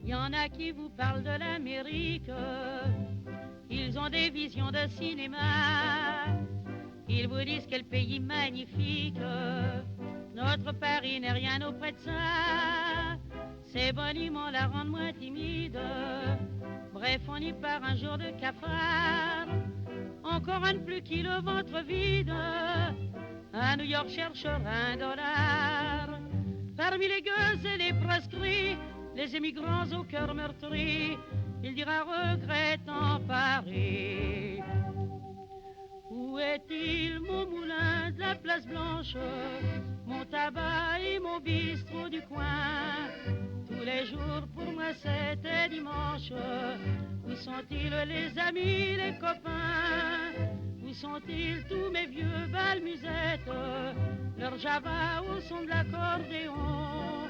Il y en a qui vous parlent de l'Amérique, ils ont des visions de cinéma. Ils vous disent quel pays magnifique, notre Paris n'est rien auprès de ça. Ces boniments la rendent moins timide, bref on y part un jour de cafard. Encore un de plus qui le ventre vide, à New York cherchera $1. Parmi les gueux et les proscrits, les émigrants au cœur meurtri, il dira regrettant Paris. Où est-il mon moulin de la place Blanche, mon tabac et mon bistrot du coin? Tous les jours pour moi c'était dimanche. Où sont-ils les amis, les copains? Où sont-ils tous mes vieux balmusettes, leur java au son de l'accordéon?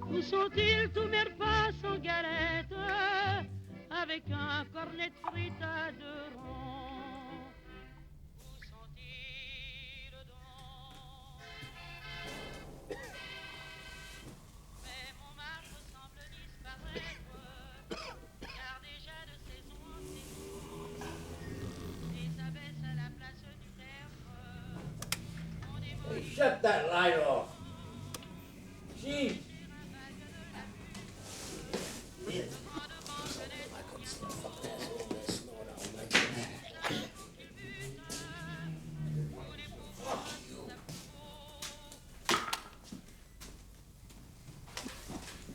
Où sont-ils tous mes repas sans galette, avec un cornet de frites à 2 ronds? Où sont-ils donc? Mais Montmartre semble disparaître, car déjà de saison en saison, les abbesses à la place du tertre, on démole. Hey, shut that light off. Jeez.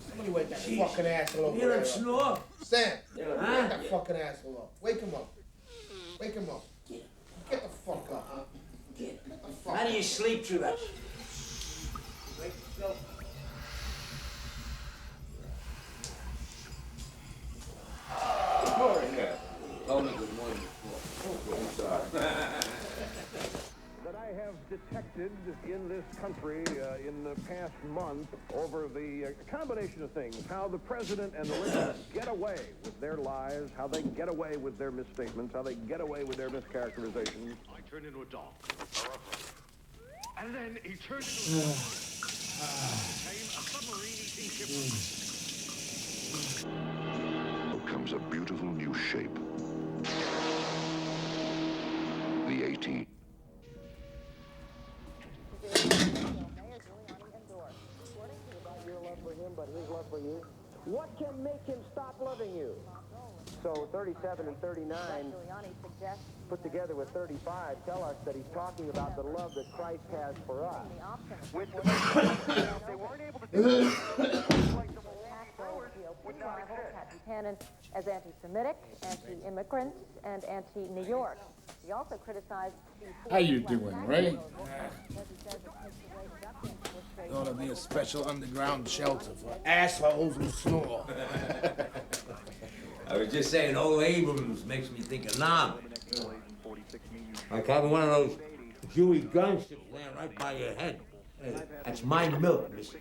Somebody wake that fucking asshole up. You hear him snore? Sam, Huh? wake that fucking asshole up. Wake him up. Wake him up. Get the fuck up, huh? Get the fuck How do you up. sleep through that? Wake yourself. Good morning, Told me good morning before. I'm sorry. That I have detected in this country in the past month over the combination of things, how the president and the liberals get away with their lies, how they get away with their misstatements, how they get away with their mischaracterizations. I turned into a dog. And then he turned into a dog. Became a submarine eating shipwreck. Comes a beautiful new shape. The 18. What can make him stop loving you? So 37 and 39 put together with 35 tell us that he's talking about the love that Christ has for us. Which they weren't able to do. Buchanan as anti-Semitic, anti-immigrant, and anti-New York. He also criticized... How you doing, Ray? There ought to be a special underground shelter for assholes who snore. I was just saying, old Abrams makes me think of Nam. Like having one of those Jewy gunships laying right by your head. Hey, that's my milk, mister.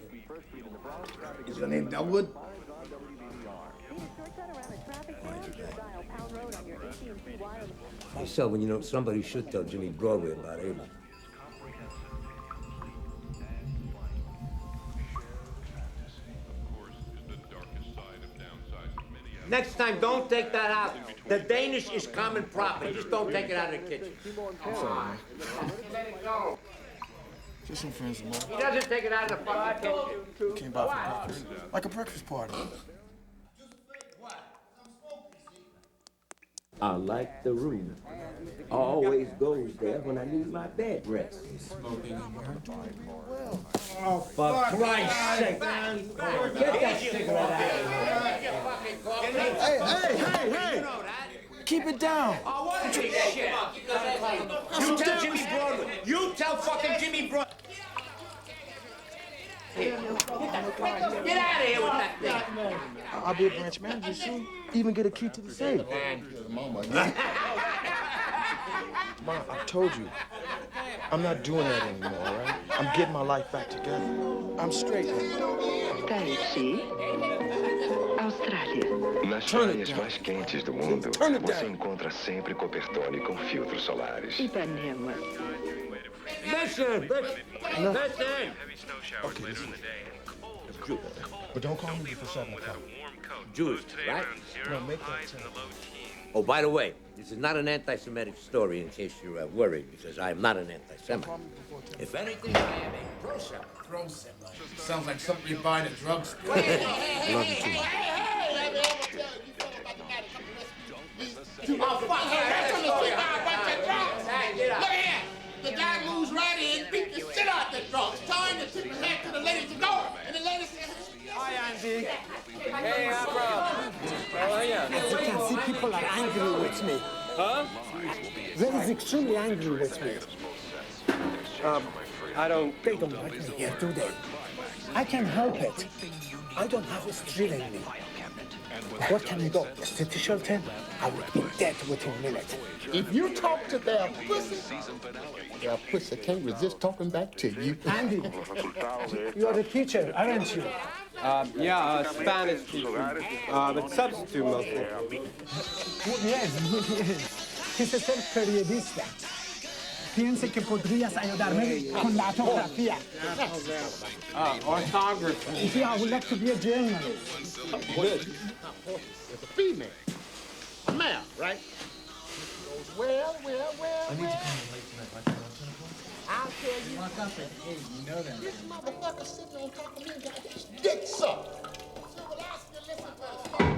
Is your name Delwood? So when you know somebody should tell Jimmy Broadway about Abrams. Next time, don't take that out. The Danish is common property. Just don't take it out of the kitchen. I'm sorry, man. Let it go. Just some friends of mine. He doesn't take it out of the fucking kitchen. Came by for breakfast. Like a breakfast party. I like the room. Always goes there when I need my bed rest. Smoking in here? Oh, for Christ's sake. Get that cigarette out of here. Hey! Keep it down. Oh, what shit? You tell Jimmy Broadway. You tell fucking Jimmy Broadway. Get out of here with that thing. I'll be a branch manager soon. Even get a key to the safe. Mama, I told you, I'm not doing that anymore, all right? I'm getting my life back together. I'm straight. Tahiti, Austrália. Nas praias mais quentes do mundo, você encontra sempre cobertone com filtros solares. Ipanema. Listen. Okay, listen. But don't call me for 7 o'clock. Jewish, right? No, make that 10. Oh, by the way, this is not an anti-Semitic story in case you're worried, because I am not an anti-Semite. If anything, I am a pro-Semite. Pro-Semite. Sounds like something you buy at a drugstore. Love you too. Look here! The guy moves right in, beat the shit out the drunks, trying to tip his hat to the ladies to go. And the lady says, hi, Andy. Hey, Abra. How are you? As you can see, people are angry with me. Huh? They is extremely angry with me. They don't like me here, do they? I can help it. I don't have a street in me. What can I do? A city shelter? I would be dead within a minute. if you talk to their pussy can't resist talking back to you. Andy, you are a teacher, aren't you? Yeah, Spanish teacher. But substitute mostly. Yes. Es es ser periodista. Piense que podrías ayudarme con la ortografía. Orthography. Yeah, I would like to be a journalist. Good. It's a female. A male, right? Well. I need to come in late tonight. I'll tell you. Walk up and, hey, you know that. This motherfucker sitting on top of me got his dick sucked. So will ask you to listen to the story.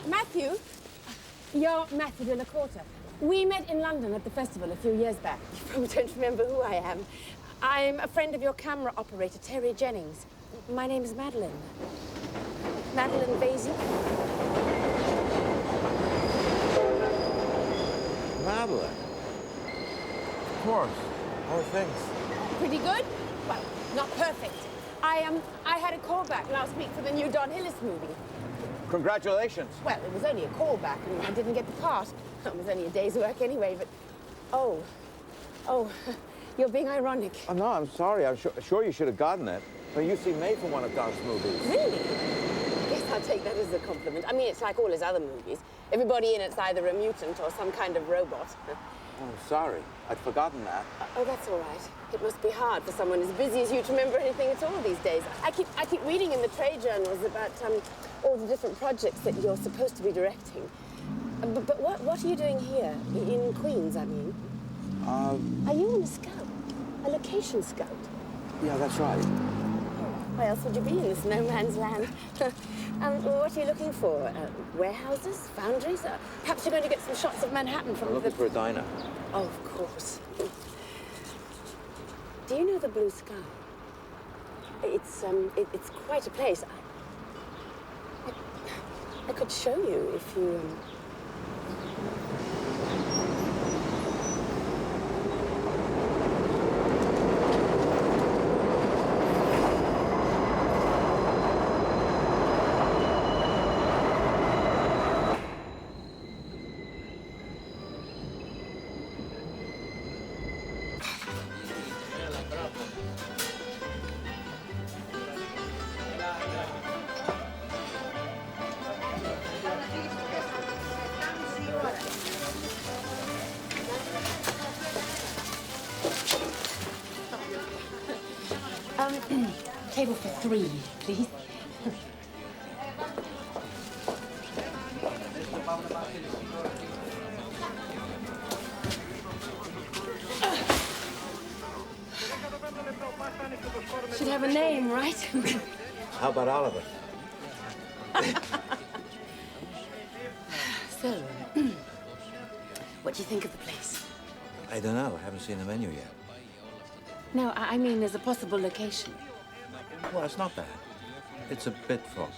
Matthew, you're Matthew de la Corte. We met in London at the festival a few years back. You probably don't remember who I am. I'm a friend of your camera operator, Terry Jennings. My name is Madeline. Madeline Vasey. Madeline. Of course. All things. Pretty good? Well, not perfect. I had a callback last week for the new Don Hillis movie. Congratulations. Well, it was only a callback, and I didn't get the part. It was only a day's work anyway, but... Oh, you're being ironic. Oh, no, I'm sorry. I'm sure you should have gotten it. I mean, you seem made for one of Don's movies. Really? I guess I'll take that as a compliment. I mean, it's like all his other movies. Everybody in it's either a mutant or some kind of robot. Oh, sorry. I'd forgotten that. Oh, that's all right. It must be hard for someone as busy as you to remember anything at all these days. I keep reading in the trade journals about all the different projects that you're supposed to be directing. But what are you doing here? In Queens, I mean? Are you a scout? A location scout? Yeah, that's right. Where else would you be in this no man's land? What are you looking for? Warehouses? Foundries? Perhaps you're going to get some shots of Manhattan from I'm looking for a diner. Oh, of course. Do you know the Blue Sky? It's quite a place. I could show you if you... Table for 3, please. Should have a name, right? How about Oliver? So, what do you think of the place? I don't know. I haven't seen the menu yet. No, I mean as a possible location. Well, it's not bad. It's a bit full.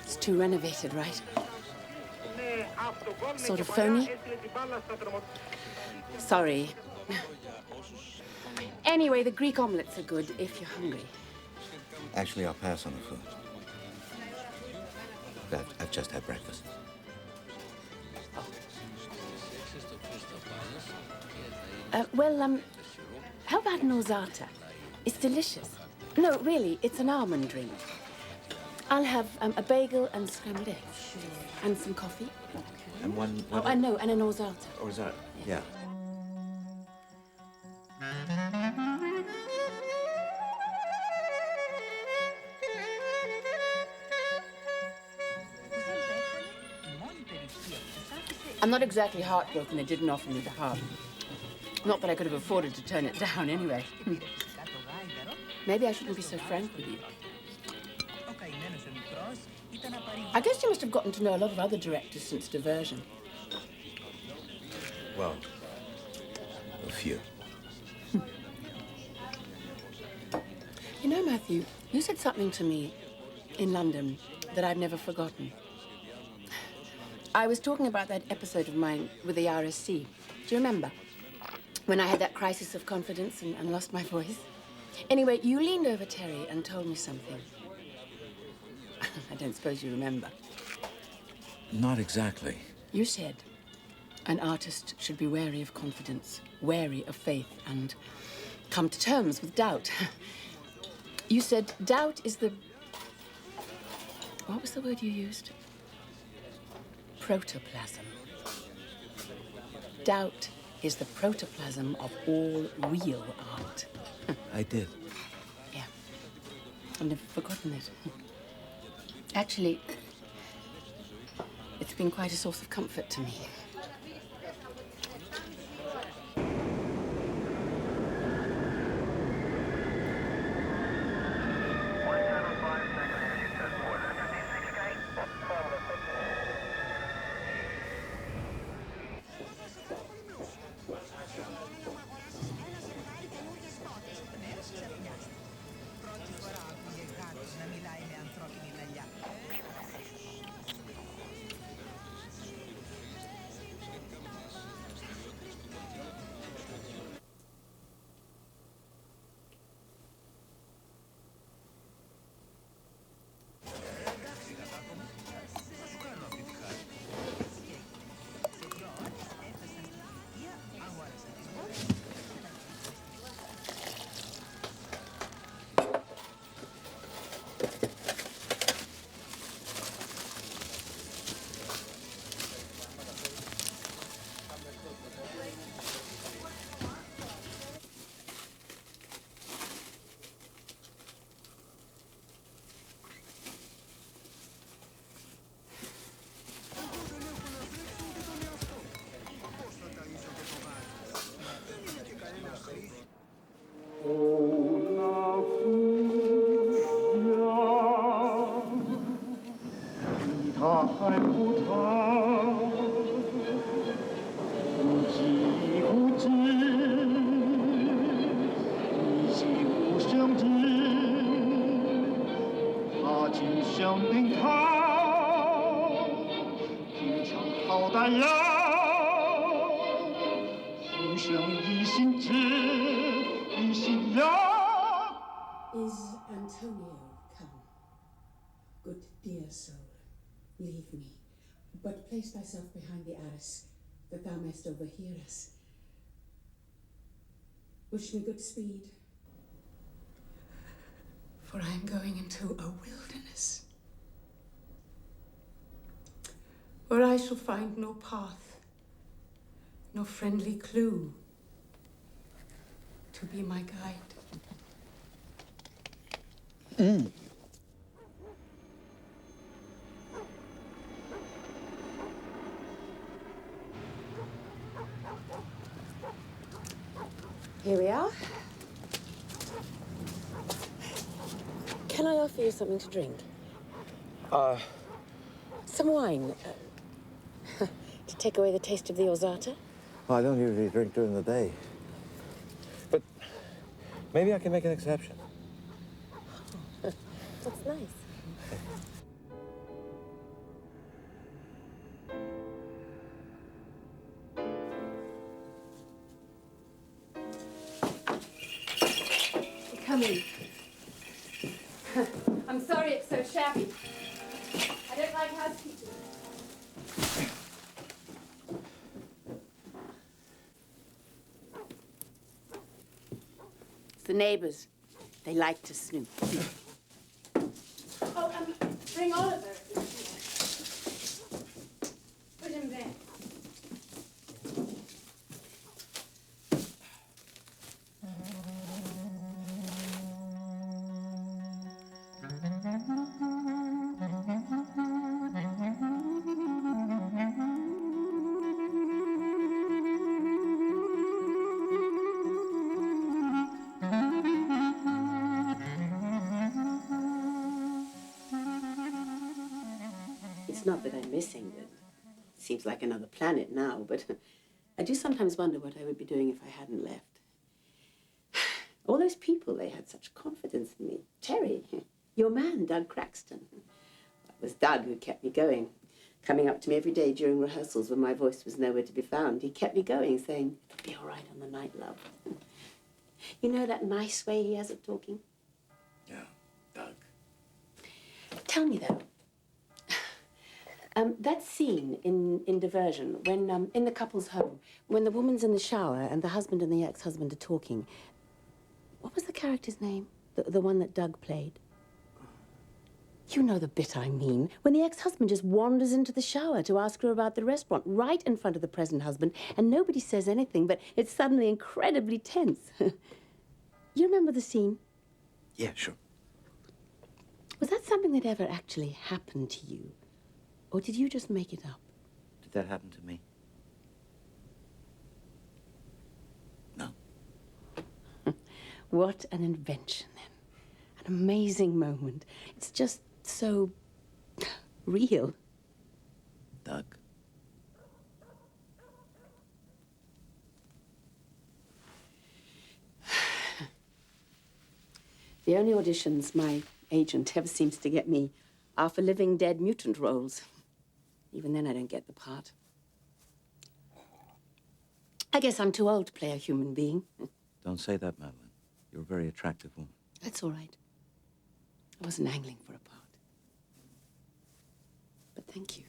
It's too renovated, right? Sort of phony? Sorry. Anyway, the Greek omelets are good if you're hungry. Actually, I'll pass on the food. I've just had breakfast. How about an orzata? It's delicious. No, really, it's an almond drink. I'll have a bagel and scrambled eggs. And some coffee. And one... and an orzata. Orzata, yeah. I'm not exactly heartbroken they didn't offer me the part. Not that I could have afforded to turn it down anyway. Maybe I shouldn't be so frank with you. I guess you must have gotten to know a lot of other directors since Diversion. Well, a few. You know, Matthew, you said something to me in London that I've never forgotten. I was talking about that episode of mine with the RSC. Do you remember? When I had that crisis of confidence and lost my voice. Anyway, you leaned over Terry and told me something. I don't suppose you remember. Not exactly. You said an artist should be wary of confidence, wary of faith, and come to terms with doubt. You said doubt is the... What was the word you used? Protoplasm. Doubt is the protoplasm of all real art. I did. Yeah. I've never forgotten it. Actually, it's been quite a source of comfort to me. 海葡萄，无疾无知，一息无生之。他今生领讨，平常好歹要，一生一心知，一心要。Is Antonio come? Good dear soul, leave me, but place thyself behind the arras, that thou mayst overhear us. Wish me good speed, for I am going into a wilderness, where I shall find no path, no friendly clue to be my guide. Here we are. Can I offer you something to drink? Some wine. To take away the taste of the orzata? Well, I don't usually drink during the day. But maybe I can make an exception. That's nice. Come in. I'm sorry it's so shabby. I don't like housekeeping. It's the neighbors. They like to snoop. Oh, bring Oliver. Put him there. It's not that I'm missing it. Seems like another planet now, but I do sometimes wonder what I would be doing if I hadn't left. All those people, they had such confidence in me. Terry, your man, Doug Craxton. It was Doug who kept me going, coming up to me every day during rehearsals when my voice was nowhere to be found. He kept me going, saying, "It'll be all right on the night, love." You know that nice way he has of talking? Yeah, Doug. Tell me, though, that scene in Diversion, when, in the couple's home, when the woman's in the shower and the husband and the ex-husband are talking, what was the character's name? The one that Doug played? You know the bit I mean. When the ex-husband just wanders into the shower to ask her about the restaurant right in front of the present husband, and nobody says anything, but it's suddenly incredibly tense. You remember the scene? Yeah, sure. Was that something that ever actually happened to you? Or did you just make it up? Did that happen to me? No. What an invention, then. An amazing moment. It's just so real. Doug. The only auditions my agent ever seems to get me are for living dead mutant roles. Even then, I don't get the part. I guess I'm too old to play a human being. Don't say that, Madeline. You're a very attractive woman. That's all right. I wasn't angling for a part. But thank you.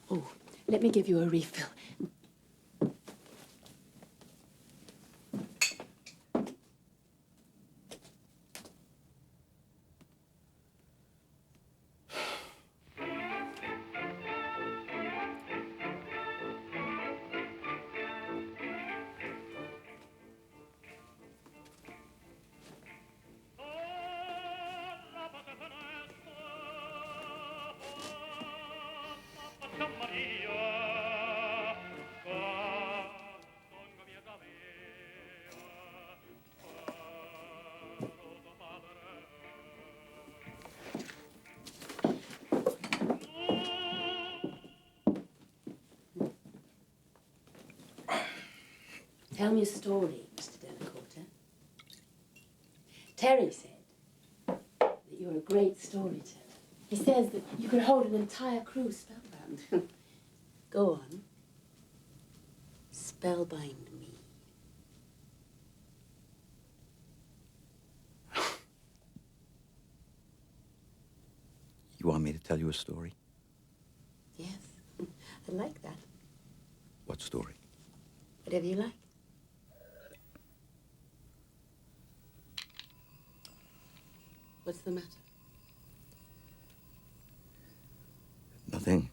Oh, let me give you a refill. Tell me a story, Mr. Delacorte. Terry said that you're a great storyteller. He says that you could hold an entire crew spellbound. Go on. Spellbind me. You want me to tell you a story? Yes, I like that. What story? Whatever you like. What's the matter? Nothing.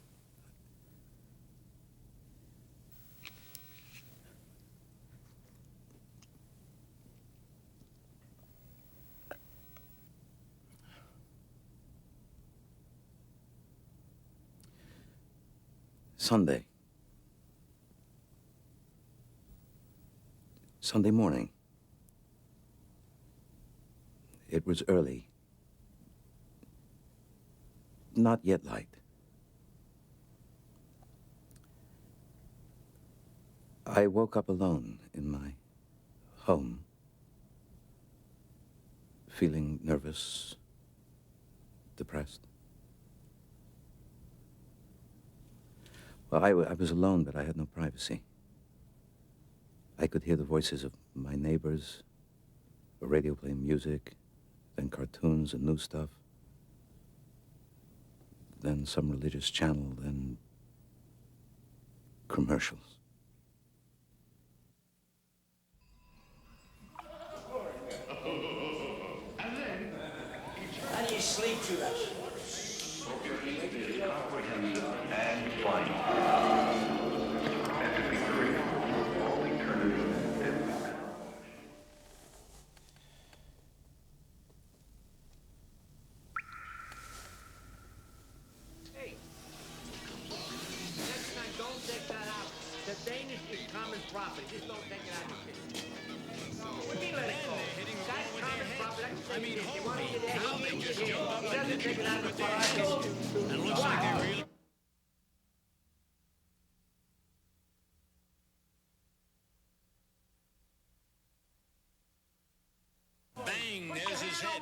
Sunday morning. It was early. Not yet light. I woke up alone in my home, feeling nervous, depressed. Well, I was alone, but I had no privacy. I could hear the voices of my neighbors, the radio playing music, then cartoons and new stuff, then some religious channel, then commercials. How do you sleep through that? And flight. Hey, next time don't take that out. The Danish is common property. Just don't take it out of the kitchen. What do you mean let it go? That's common property. I mean, they want you there. He doesn't take it out of the fire. And looks like they really... Bang, there's his head.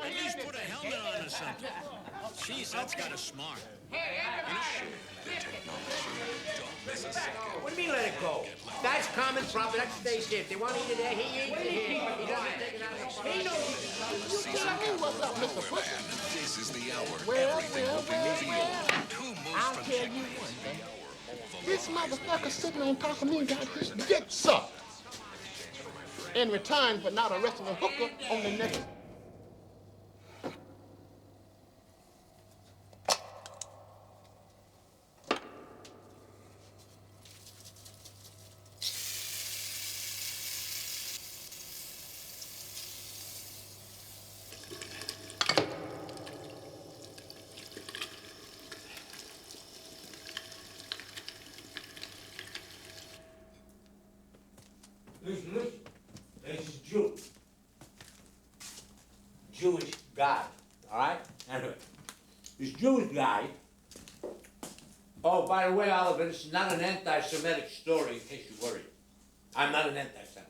At least put a helmet on or something. Jeez, that's got a smart. What do you mean let it go? That's common property. That stays here. If they want to eat it there, he eats it here. He doesn't take it out of the fire. He knows. You tell me what's up, Mr. Butcher. This is the hour. Well, I'll tell you one thing. This motherfucker sitting on top of me got his dick sucked. In return for not arresting a hooker on the next. Listen. This is Jew. Jewish guy, all right? Anyway, this Jewish guy... Oh, by the way, Oliver, this is not an anti-Semitic story, in case you worry. I'm not an anti-Semite.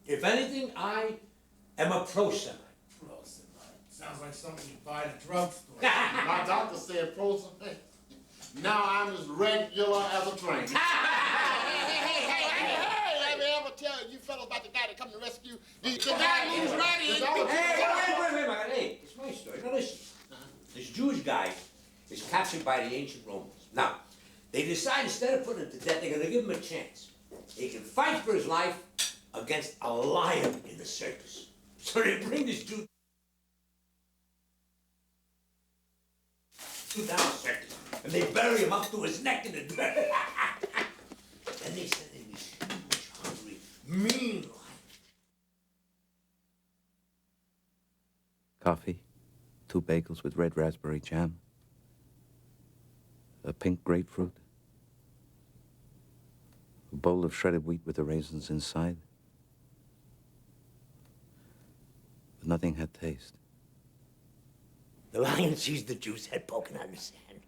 If anything, I am a pro-Semite. Pro-Semite. Sounds like something you buy at a drugstore. My doctor said pro-Semite. Now I'm as regular as a train. Let me ever tell you fellow about the guy that come to rescue the guy moves right in. Hey, it's my story. Now listen. This Jewish guy is captured by the ancient Romans. Now, they decide instead of putting him to death, they're going to give him a chance. He can fight for his life against a lion in the circus. So they bring this Jew down the circus, and they bury him up to his neck in the dirt. And they send him this huge, hungry, mean lion. Coffee, 2 bagels with red raspberry jam, a pink grapefruit, a bowl of shredded wheat with the raisins inside. But nothing had taste. The lion sees the Jew's head poking out of the sand,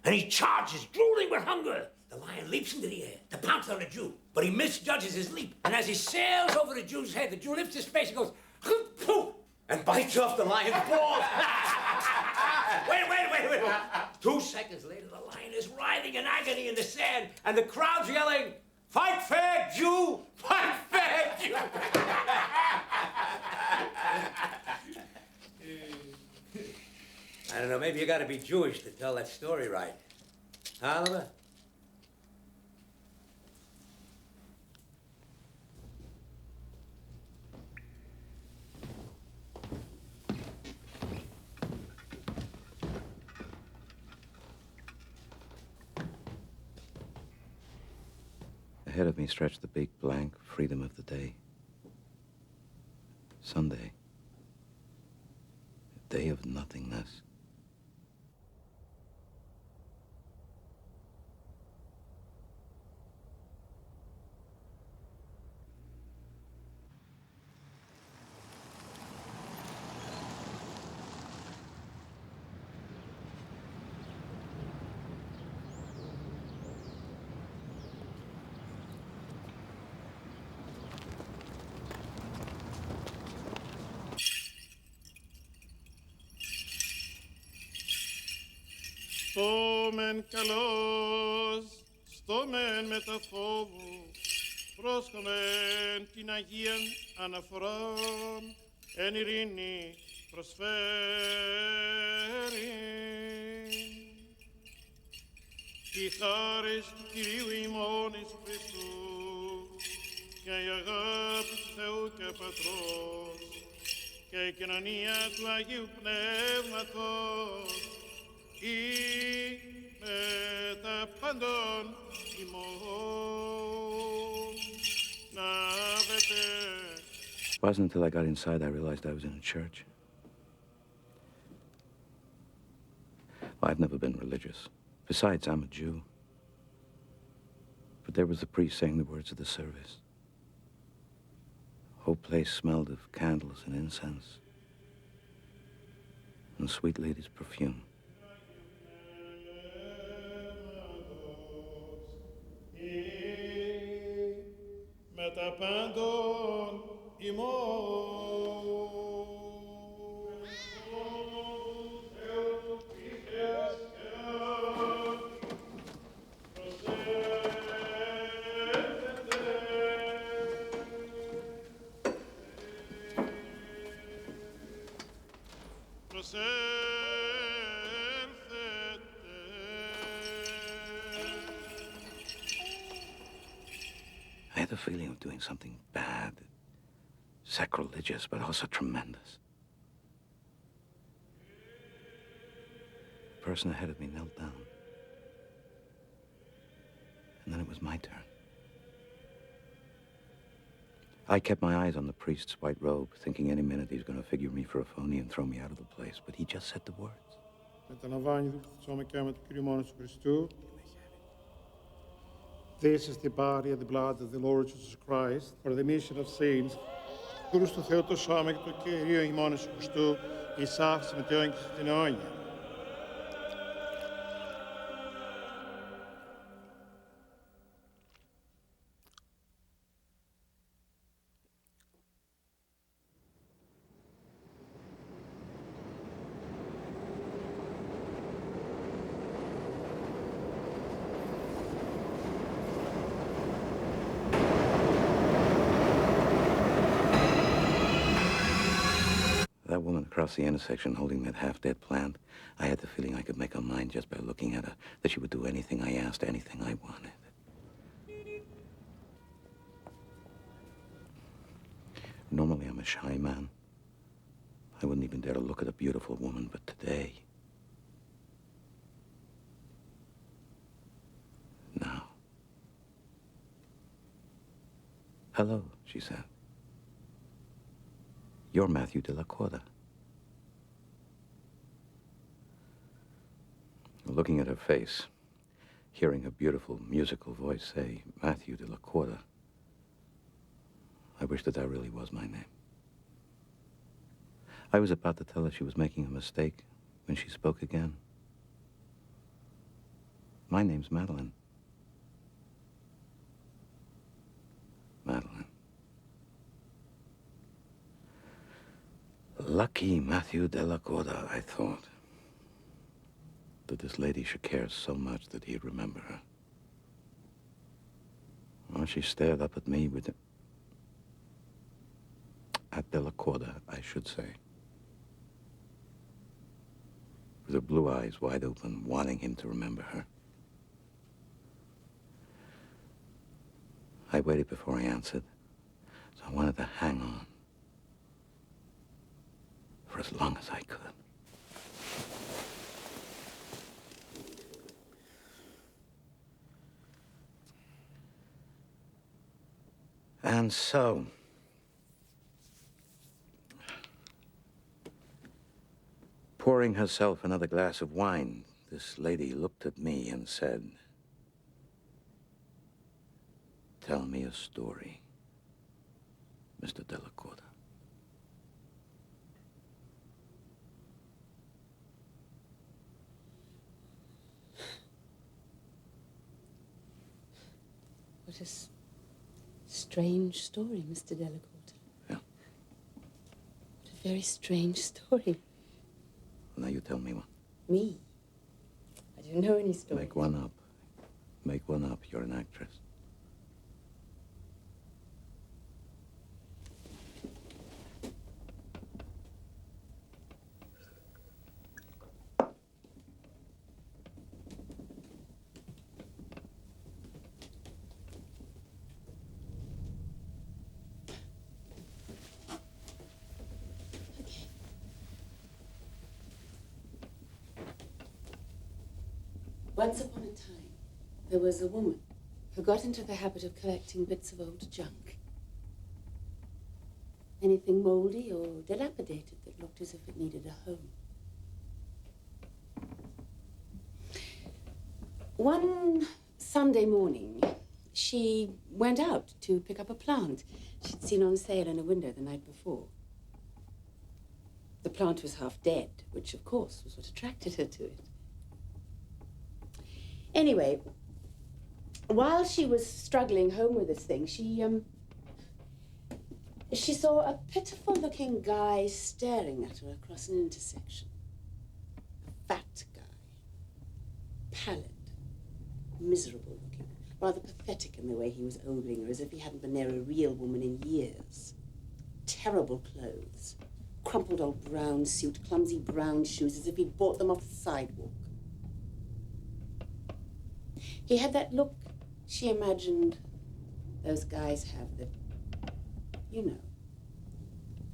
and he charges, drooling with hunger. the lion leaps into the air to pounce on the Jew, but he misjudges his leap. And as he sails over the Jew's head, the Jew lifts his face and goes, poof, and bites off the lion's balls. Wait. 2 seconds later, the lion is writhing in agony in the sand, and the crowd's yelling, "Fight fair, Jew! Fight fair, Jew!" I don't know, maybe you gotta be Jewish to tell that story right. Huh, Oliver? Ahead of me stretched the big, blank freedom of the day. Sunday. A day of nothingness. Στο μεν καλός, στο μεν μετά φόβου, πρόσκομεν την Αγίαν αναφοράν, εν ειρήνη προσφέρει. Η χάρις του Κυρίου ημών Ιησού Χριστού και η αγάπη του Θεού και Πατρός και η κοινωνία του Αγίου Πνεύματος ή με τα παντών ημών να βετε. It wasn't until I got inside I realized I was in a church. Well, I've never been religious. Besides, I'm a Jew. But there was the priest saying the words of the service. The whole place smelled of candles and incense and sweet lady's perfume. Με τα πάντων ημών. I had the feeling of doing something bad, sacrilegious, but also tremendous. The person ahead of me knelt down. And then it was my turn. I kept my eyes on the priest's white robe, thinking any minute he was going to figure me for a phony and throw me out of the place, but he just said the words. This is the body and the blood of the Lord Jesus Christ for the remission of sins. Δούλους του Θεού το σώμα και το Κυρίο ημών Ιησού Χριστού, εις άφηση με τεόν και στην αιώνια. That woman across the intersection holding that half-dead plant, I had the feeling I could make her mind just by looking at her, that she would do anything I asked, anything I wanted. Normally, I'm a shy man. I wouldn't even dare to look at a beautiful woman, but today... Now. Hello, she said. You're Matthew de la Corda. Looking at her face, hearing her beautiful musical voice say, Matthew de la Corda, I wish that really was my name. I was about to tell her she was making a mistake when she spoke again. My name's Madeline. Lucky Matthew Della Corda, I thought. That this lady should care so much that he'd remember her. Well, she stared up at me with... At Della Corda, I should say. With her blue eyes wide open, wanting him to remember her. I waited before I answered, so I wanted to hang on. For as long as I could. And so, pouring herself another glass of wine, this lady looked at me and said, "Tell me a story, Mr. Della Corda." What a strange story, Mr. Della Corda. Yeah. What a very strange story. Now you tell me one. Me? I don't know any stories. Make one up. Make one up. You're an actress. Once upon a time, there was a woman who got into the habit of collecting bits of old junk. Anything moldy or dilapidated that looked as if it needed a home. One Sunday morning, she went out to pick up a plant she'd seen on sale in a window the night before. The plant was half dead, which, of course, was what attracted her to it. Anyway, while she was struggling home with this thing, she saw a pitiful-looking guy staring at her across an intersection. A fat guy. Pallid. Miserable-looking. Rather pathetic in the way he was ogling her, as if he hadn't been near a real woman in years. Terrible clothes. Crumpled old brown suit, clumsy brown shoes, as if he'd bought them off the sidewalk. He had that look she imagined those guys have that, you know,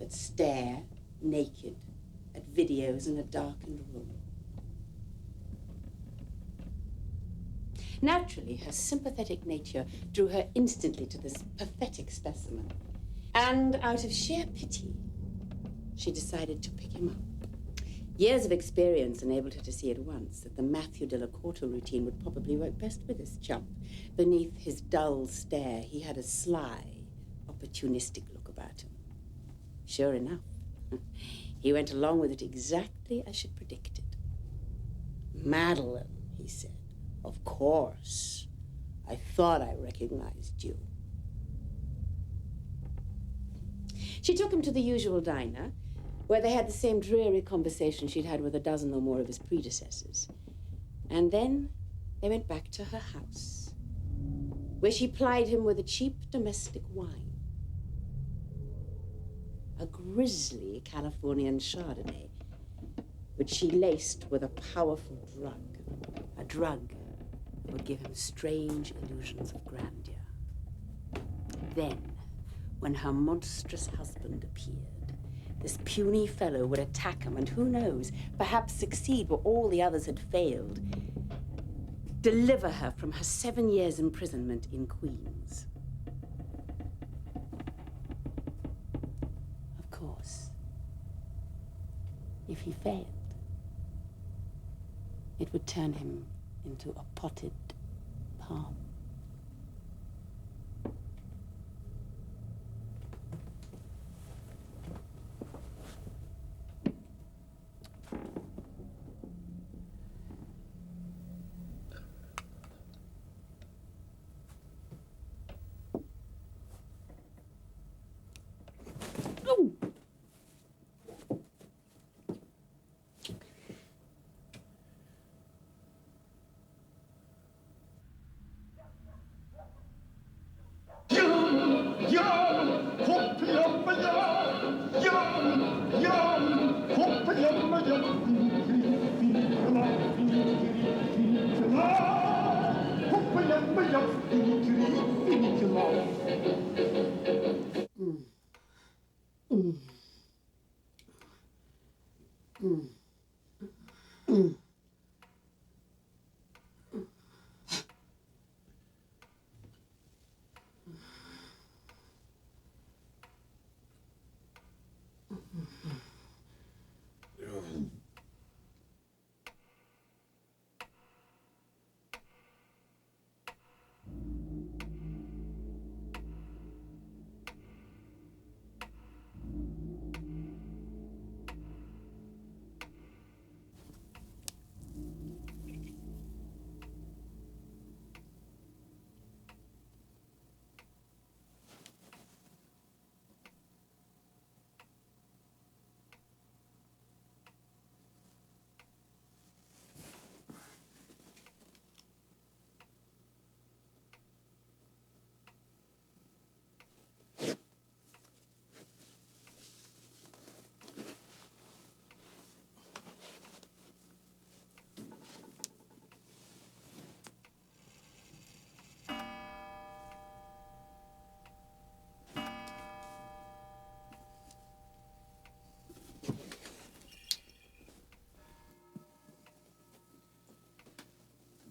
that stare naked at videos in a darkened room. Naturally, her sympathetic nature drew her instantly to this pathetic specimen. And out of sheer pity, she decided to pick him up. Years of experience enabled her to see at once that the Matthew Della Corta routine would probably work best with this chump. Beneath his dull stare, he had a sly, opportunistic look about him. Sure enough, he went along with it exactly as she'd predicted. "Madeline," he said, "of course. I thought I recognized you." She took him to the usual diner, where they had the same dreary conversation she'd had with a dozen or more of his predecessors. And then they went back to her house, where she plied him with a cheap domestic wine. A grisly Californian Chardonnay, which she laced with a powerful drug. A drug that would give him strange illusions of grandeur. Then, when her monstrous husband appeared, this puny fellow would attack him and, who knows, perhaps succeed where all the others had failed. Deliver her from her 7 years' imprisonment in Queens. Of course, if he failed, it would turn him into a potted palm.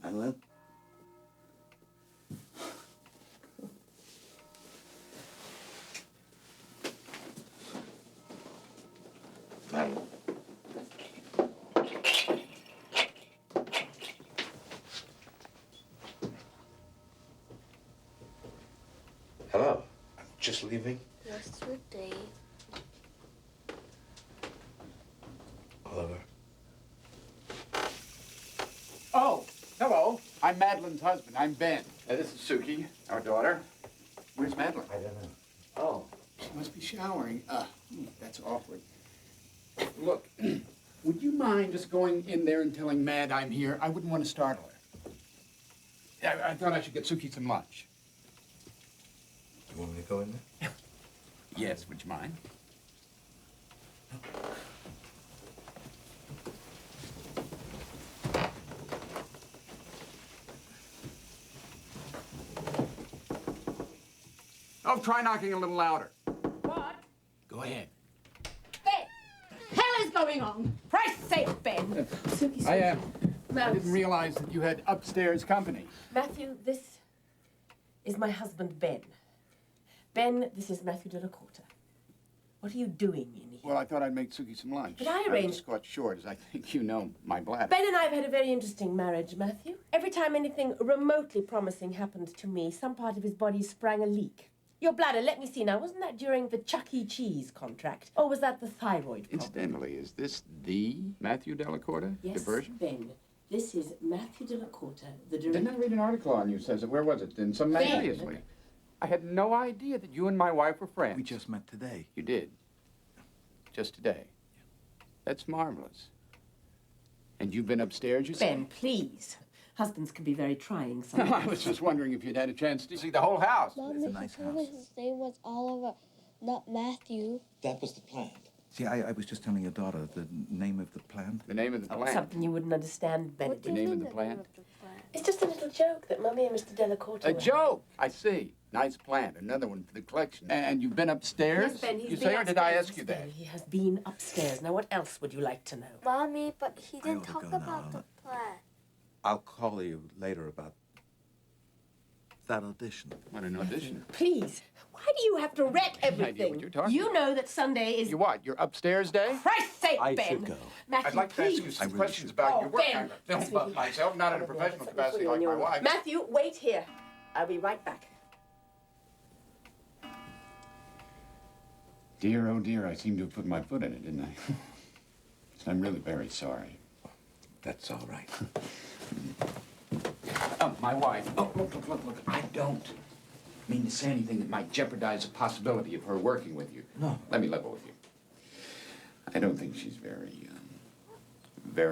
Madeline? Madeline? Hello. I'm just leaving. Yesterday. Oliver. Oh, hello. I'm Madeline's husband. I'm Ben. This is Suki, our daughter. Where's Madeline? I don't know. Oh. She must be showering. That's awkward. Look, would you mind just going in there and telling Mad I'm here? I wouldn't want to startle her. I thought I should get Suki some lunch. You want me to go in there? Yes, would you mind? Oh, try knocking a little louder. What? Go ahead. Ben! Hell is going on? Christ's sake, Ben! I didn't realize that you had upstairs company. Matthew, this is my husband, Ben. Ben, this is Matthew Delacorte. What are you doing in here? Well, I thought I'd make Suki some lunch. But I was arranged... just caught short, as I think you know my bladder. Ben and I have had a very interesting marriage, Matthew. Every time anything remotely promising happened to me, some part of his body sprang a leak. Your bladder, let me see now, wasn't that during the Chuck E. Cheese contract? Or was that the thyroid problem? Incidentally, is this the Matthew Delacorte Yes, diversion? Ben. This is Matthew Delacorte, the director. Didn't I read an article on you? Says it. Where was it? In some magazine. Ben. I had no idea that you and my wife were friends. We just met today. You did? Just today? Yeah. That's marvelous. And you've been upstairs, you say? Ben, please. Husbands can be very trying No, sometimes. I was just wondering if you'd had a chance to see the whole house. Mommy, he told me his name was Oliver, not Matthew. That was the plant. See, I was just telling your daughter the name of the plant. The name of the plant? Something you wouldn't understand, Benedict. The name of the plant? It's just a little joke that Mummy and Mr. Delacorte... A joke! I see. Nice plant. Another one for the collection. And you've been upstairs? Yes, Ben, he's you been say, or did I upstairs, ask you Ben. that? He has been upstairs. Now, what else would you like to know? Mommy, but he didn't ought to talk go about now. the plant. I'll call you later about that audition. What an audition. Please, why do you have to wreck everything? idea what you're talking You know that Sunday is... You what? Your upstairs day? Christ's sake, I Ben! should go. Matthew, I'd like to please. ask you some really questions should. about Oh, your work. Ben. I'm a film buff myself, not in a professional capacity like my wife. Matthew, wait here. I'll be right back. Dear, oh dear, I seem to have put my foot in it, didn't I? I'm really very sorry. That's all right. Oh, my wife. Oh, look. I don't mean to say anything that might jeopardize the possibility of her working with you. No. Let me level with you. I don't think she's very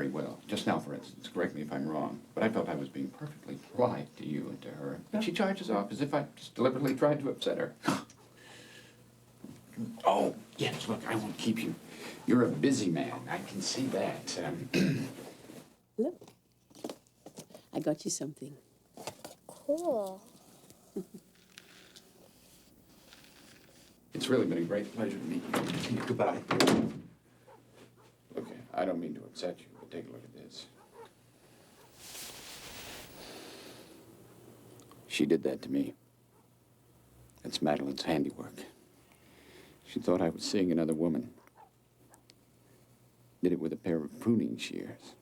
well. Just now, for instance, correct me if I'm wrong, but I felt I was being perfectly polite to you and to her. But she charges off as if I just deliberately tried to upset her. Oh, yes, look, I won't keep you. You're a busy man. I can see that. Look, I got you something. Cool. It's really been a great pleasure to meet you. Goodbye. Okay, I don't mean to upset you, but take a look at this. She did that to me. That's Madeline's handiwork. She thought I was seeing another woman. Did it with a pair of pruning shears.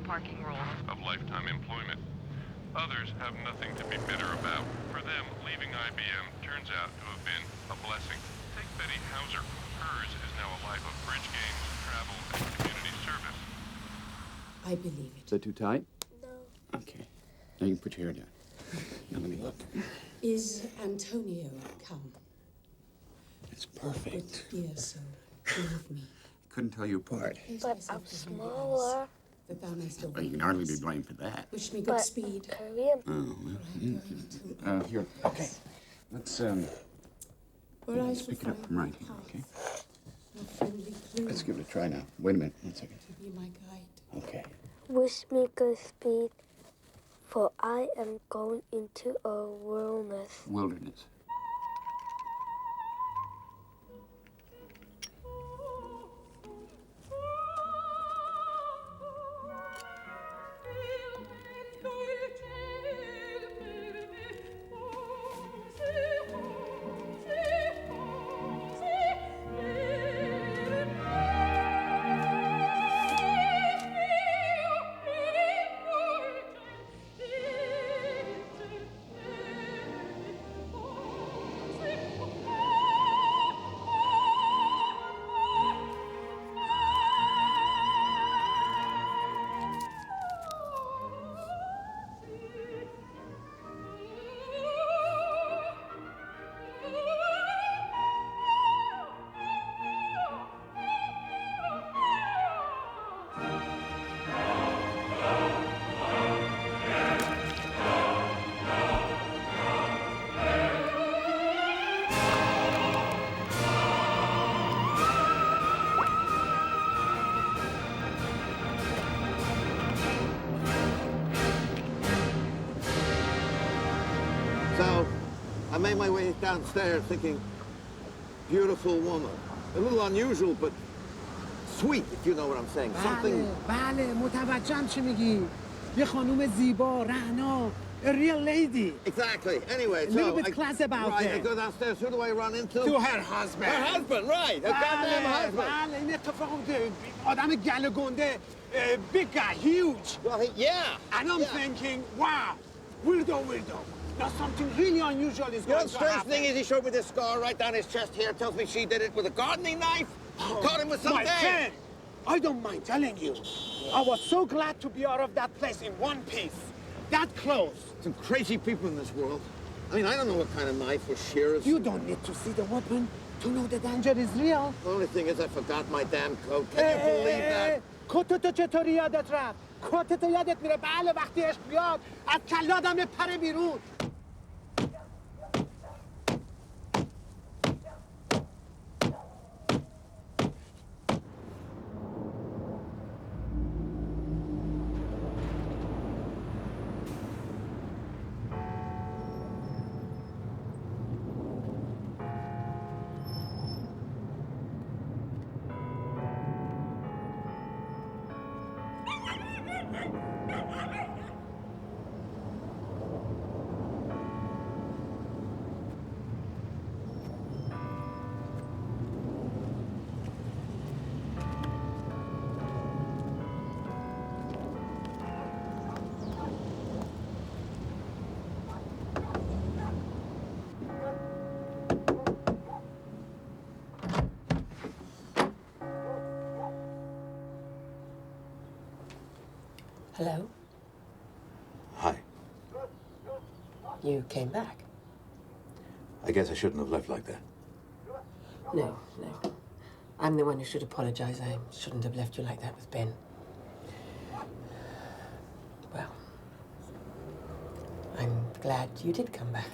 Parking rules of lifetime employment. Others have nothing to be bitter about. For them, leaving IBM turns out to have been a blessing. Take Betty Hauser. Hers is now a life of bridge games, travel, and community service. I believe it. Is that too tight? No. Okay. Now you can put your hair down. Now let me look. Is Antonio come? It's perfect. Good dear soul, believe me. Couldn't tell you apart. But I'm smaller. That thou mayst Well, you can hardly be blamed for that. wish me good speed. Oh, well. Here. Okay. Let's pick it up from right here, okay? No friendly clue Let's give it a try now. Wait a minute. 1 second. to be my guide. Okay. Wish me good speed, for I am going into a wilderness. Wilderness. So, I made my way downstairs thinking, beautiful woman. A little unusual, but sweet, if you know what I'm saying. Something... بله متوجهم چی میگی. یه خانوم زیبا، رعنا، A real lady. Exactly. Anyway, A little bit class about right, it. I go downstairs. Who do I run into? To her husband. Her husband, right. A goddamn husband. بله این اتفاق بوده. آدم گله گنده. Big guy, huge. Well, yeah. And I'm thinking, wow, weirdo. Now something really unusual is You know, going the to strange happen. thing is he showed me this scar right down his chest here. Tells me she did it with a gardening knife. Caught him with some My nails. friend, I don't mind telling you. I was so glad to be out of that place in one piece. That close. Some crazy people in this world. I mean, I don't know what kind of knife or shears. You don't need to see the weapon to know the danger is real. The only thing is I forgot my damn coat. Can you believe that? کتتو چطوری یادت رفت؟ کتتو یادت میره بله وقتی عشق بیاد از کله آدم پره بیرون. Hello? Hi. You came back? I guess I shouldn't have left like that. No. I'm the one who should apologize. I shouldn't have left you like that with Ben. Well, I'm glad you did come back.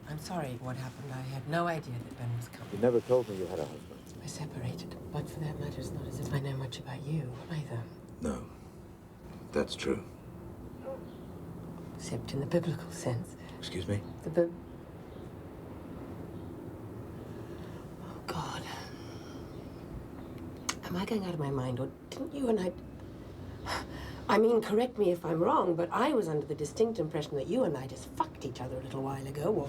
I'm sorry what happened. I had no idea that Ben was coming. You never told me you had a husband. We're separated, but for that matter, it's not as if I know much about you either. No. That's true. Except in the biblical sense. Excuse me? Oh, God. Am I going out of my mind, or didn't you and I mean, correct me if I'm wrong, but I was under the distinct impression that you and I just fucked each other a little while ago, or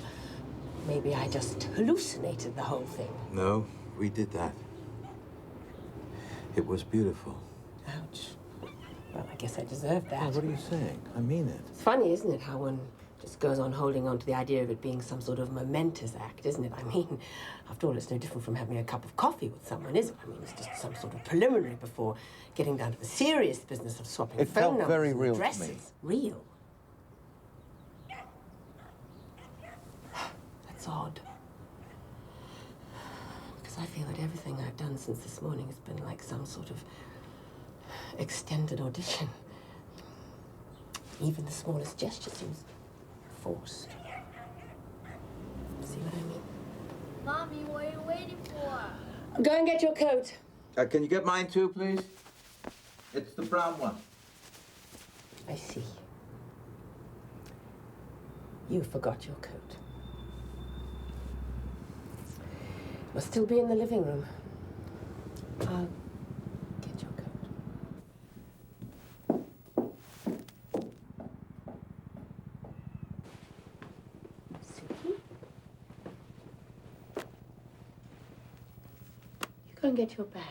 maybe I just hallucinated the whole thing. No, we did that. It was beautiful. Ouch. Well, I guess I deserved that. Well, what are you saying? I mean it. It's funny, isn't it, how one just goes on holding on to the idea of it being some sort of momentous act, isn't it? I mean, after all, it's no different from having a cup of coffee with someone, is it? I mean, it's just some sort of preliminary before getting down to the serious business of swapping It phone felt numbers very and real to addresses. me. Real? That's odd. Because I feel that everything I've done since this morning has been like some sort of extended audition. Even the smallest gesture seems forced. See what I mean? Mommy, what are you waiting for? Go and get your coat. Can you get mine too, please? It's the brown one. I see. You forgot your coat. Must still be in the living room. I'll get your coat. Suki? You go and get your bag.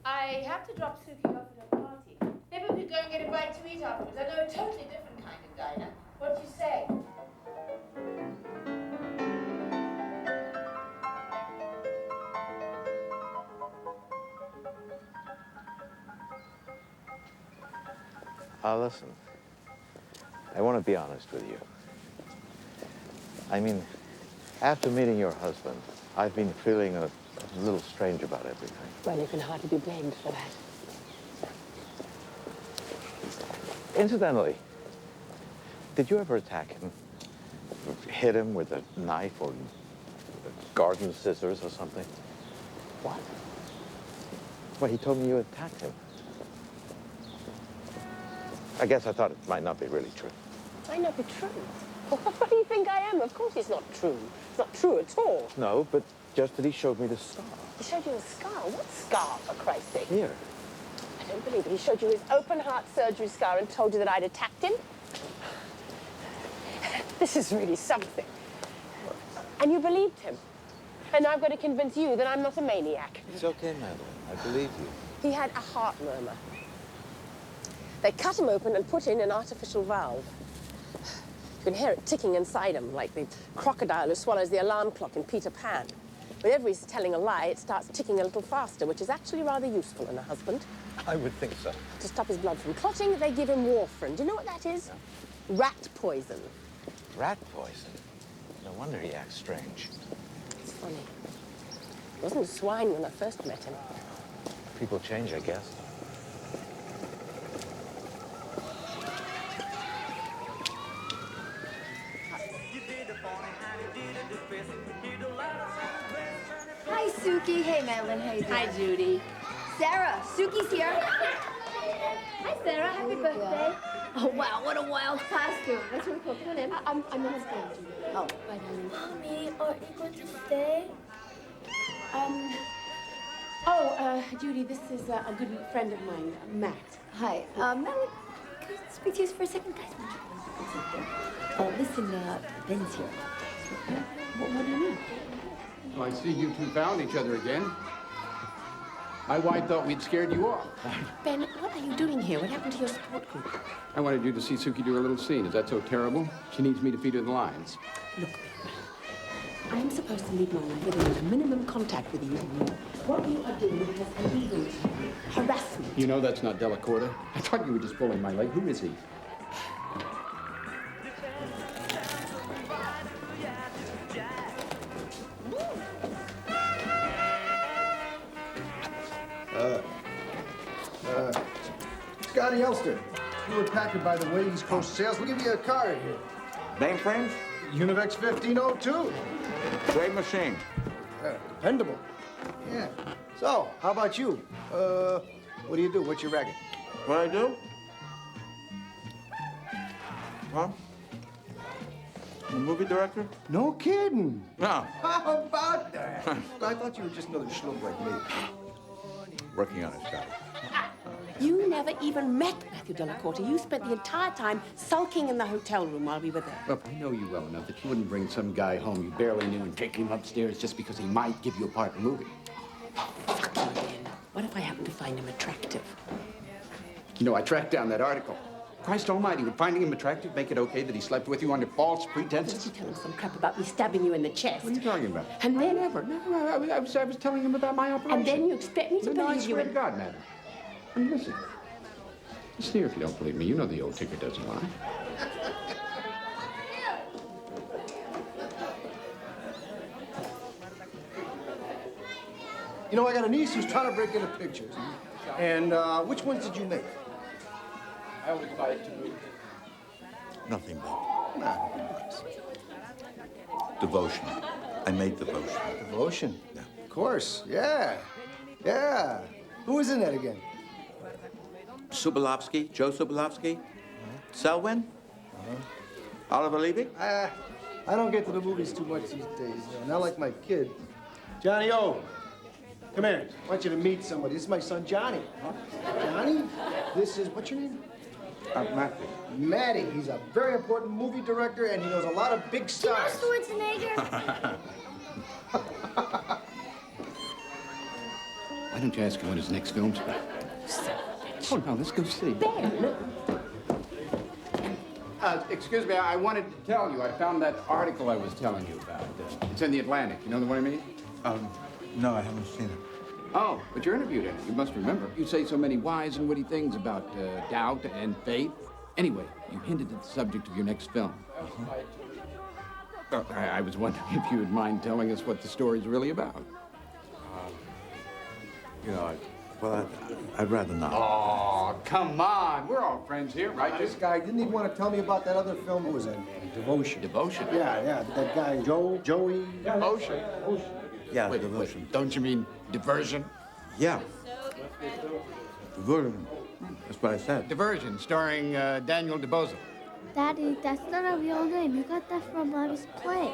I have to drop Suki off at a party. Maybe we could go and get a bite to eat afterwards. I know a totally different kind of diner. What do you say? Listen, I want to be honest with you. I mean, after meeting your husband, I've been feeling a little strange about everything. Well, you can hardly be blamed for that. Incidentally, did you ever attack him? Hit him with a knife or garden scissors or something? What? Well, he told me you attacked him. I guess I thought it might not be really true. Might not be true. What do you think I am? Of course it's not true. It's not true at all. No, but just that he showed me the scar. He showed you a scar? What scar, for Christ's sake? Here. I don't believe it. He showed you his open-heart surgery scar and told you that I'd attacked him? This is really something. And you believed him. And now I've got to convince you that I'm not a maniac. It's okay, Madeline. I believe you. He had a heart murmur. They cut him open and put in an artificial valve. You can hear it ticking inside him, like the crocodile who swallows the alarm clock in Peter Pan. Whenever he's telling a lie, it starts ticking a little faster, which is actually rather useful in a husband. I would think so. To stop his blood from clotting, they give him warfarin. Do you know what that is? Rat poison. Rat poison? No wonder he acts strange. It's funny. He wasn't a swine when I first met him. People change, I guess. Hi, Suki. Hey, Madeline. How you doing? Hi, Judy. Sarah, Suki's here. Hi, Sarah. Happy birthday. Oh, wow. What a wild costume. That's really cool. Come on in. I'm not staying, Judy. Oh, bye, darling. Mommy, are you going to stay? Judy, this is a good friend of mine, Matt. Hi. Madeline, can I speak to you for a second? Guys, listen, Ben's here. What do you mean? Well, I see you two found each other again. My wife thought we'd scared you off. Ben, what are you doing here? What happened to your support group? I wanted you to see Suki do a little scene. Is that so terrible? She needs me to feed her the lines. Look, I'm supposed to lead my life with a minimum contact with you. What you are doing has illegal harassment. You know that's not Delacorte. I thought you were just pulling my leg. Who is he? Scotty Elster, you were impacted by the way East Coast sales. We'll give you a card here. Mainframes? Univex 1502. Great machine. Dependable. Yeah. So, how about you? What do you do? What's your racket? What I do? Huh? I'm a movie director? No kidding. No. How about that? I thought you were just another schluck like me. Working on it, Scotty. You never even met Matthew Delacorte. You spent the entire time sulking in the hotel room while we were there. Look, I know you well enough that you wouldn't bring some guy home you barely knew and take him upstairs just because he might give you a part in the movie. Fuck you, Ben. What if I happen to find him attractive? You know, I tracked down that article. Christ almighty, would finding him attractive make it okay that he slept with you under false pretenses? Did you tell him some crap about me stabbing you in the chest? What are you talking about? And then... Never. No, I was telling him about my operation. And then you expect me to No, I believe you swear to God, madam. I mean, listen. Just here if you don't believe me. You know the old ticker doesn't lie. You know, I got a niece who's trying to break into pictures. And which ones did you make? I only buy 2 movies. Nothing but devotion. I made devotion. Devotion? Yeah. Of course, yeah. Yeah. Who was in that again? Sobolovsky, Joe Sobolovsky, Selwyn, Oliver Levy. I don't get to the movies too much these days. Not like my kid. Johnny O, come here. I want you to meet somebody. This is my son, Johnny. Johnny, this is, what's your name? Matthew. Matty. He's a very important movie director, and he knows a lot of big stars. Do you know Schwarzenegger? Why don't you ask him what his next film's about? Oh, no, let's go see. Ben! Excuse me, I wanted to tell you, I found that article I was telling you about. It's in the Atlantic. You know what I mean? No, I haven't seen it. Oh, but you're interviewed in it. You must remember. You say so many wise and witty things about doubt and faith. Anyway, you hinted at the subject of your next film. I was wondering if you would mind telling us what the story's really about. You know, I'd rather not. Oh, come on. We're all friends here, right? This guy, didn't he want to tell me about that other film? What was that? Devotion. Devotion? Yeah. That guy, Joey. Devotion? Yeah, wait, devotion. Wait, don't you mean diversion? Yeah. Diversion. That's what I said. Diversion, starring Daniel DeBozo. Daddy, that's not a real name. You got that from Mommy's play.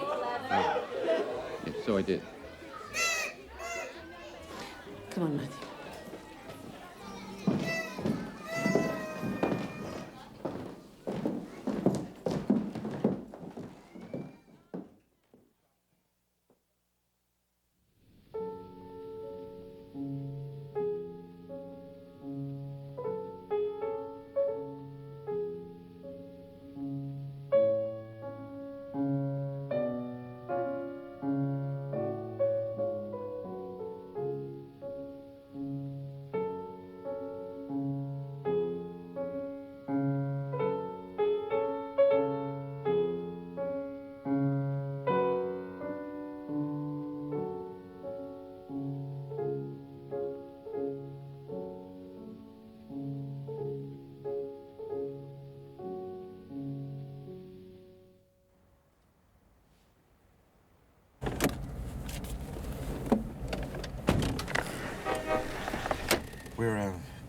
Yes, so I did. Come on, Matthew.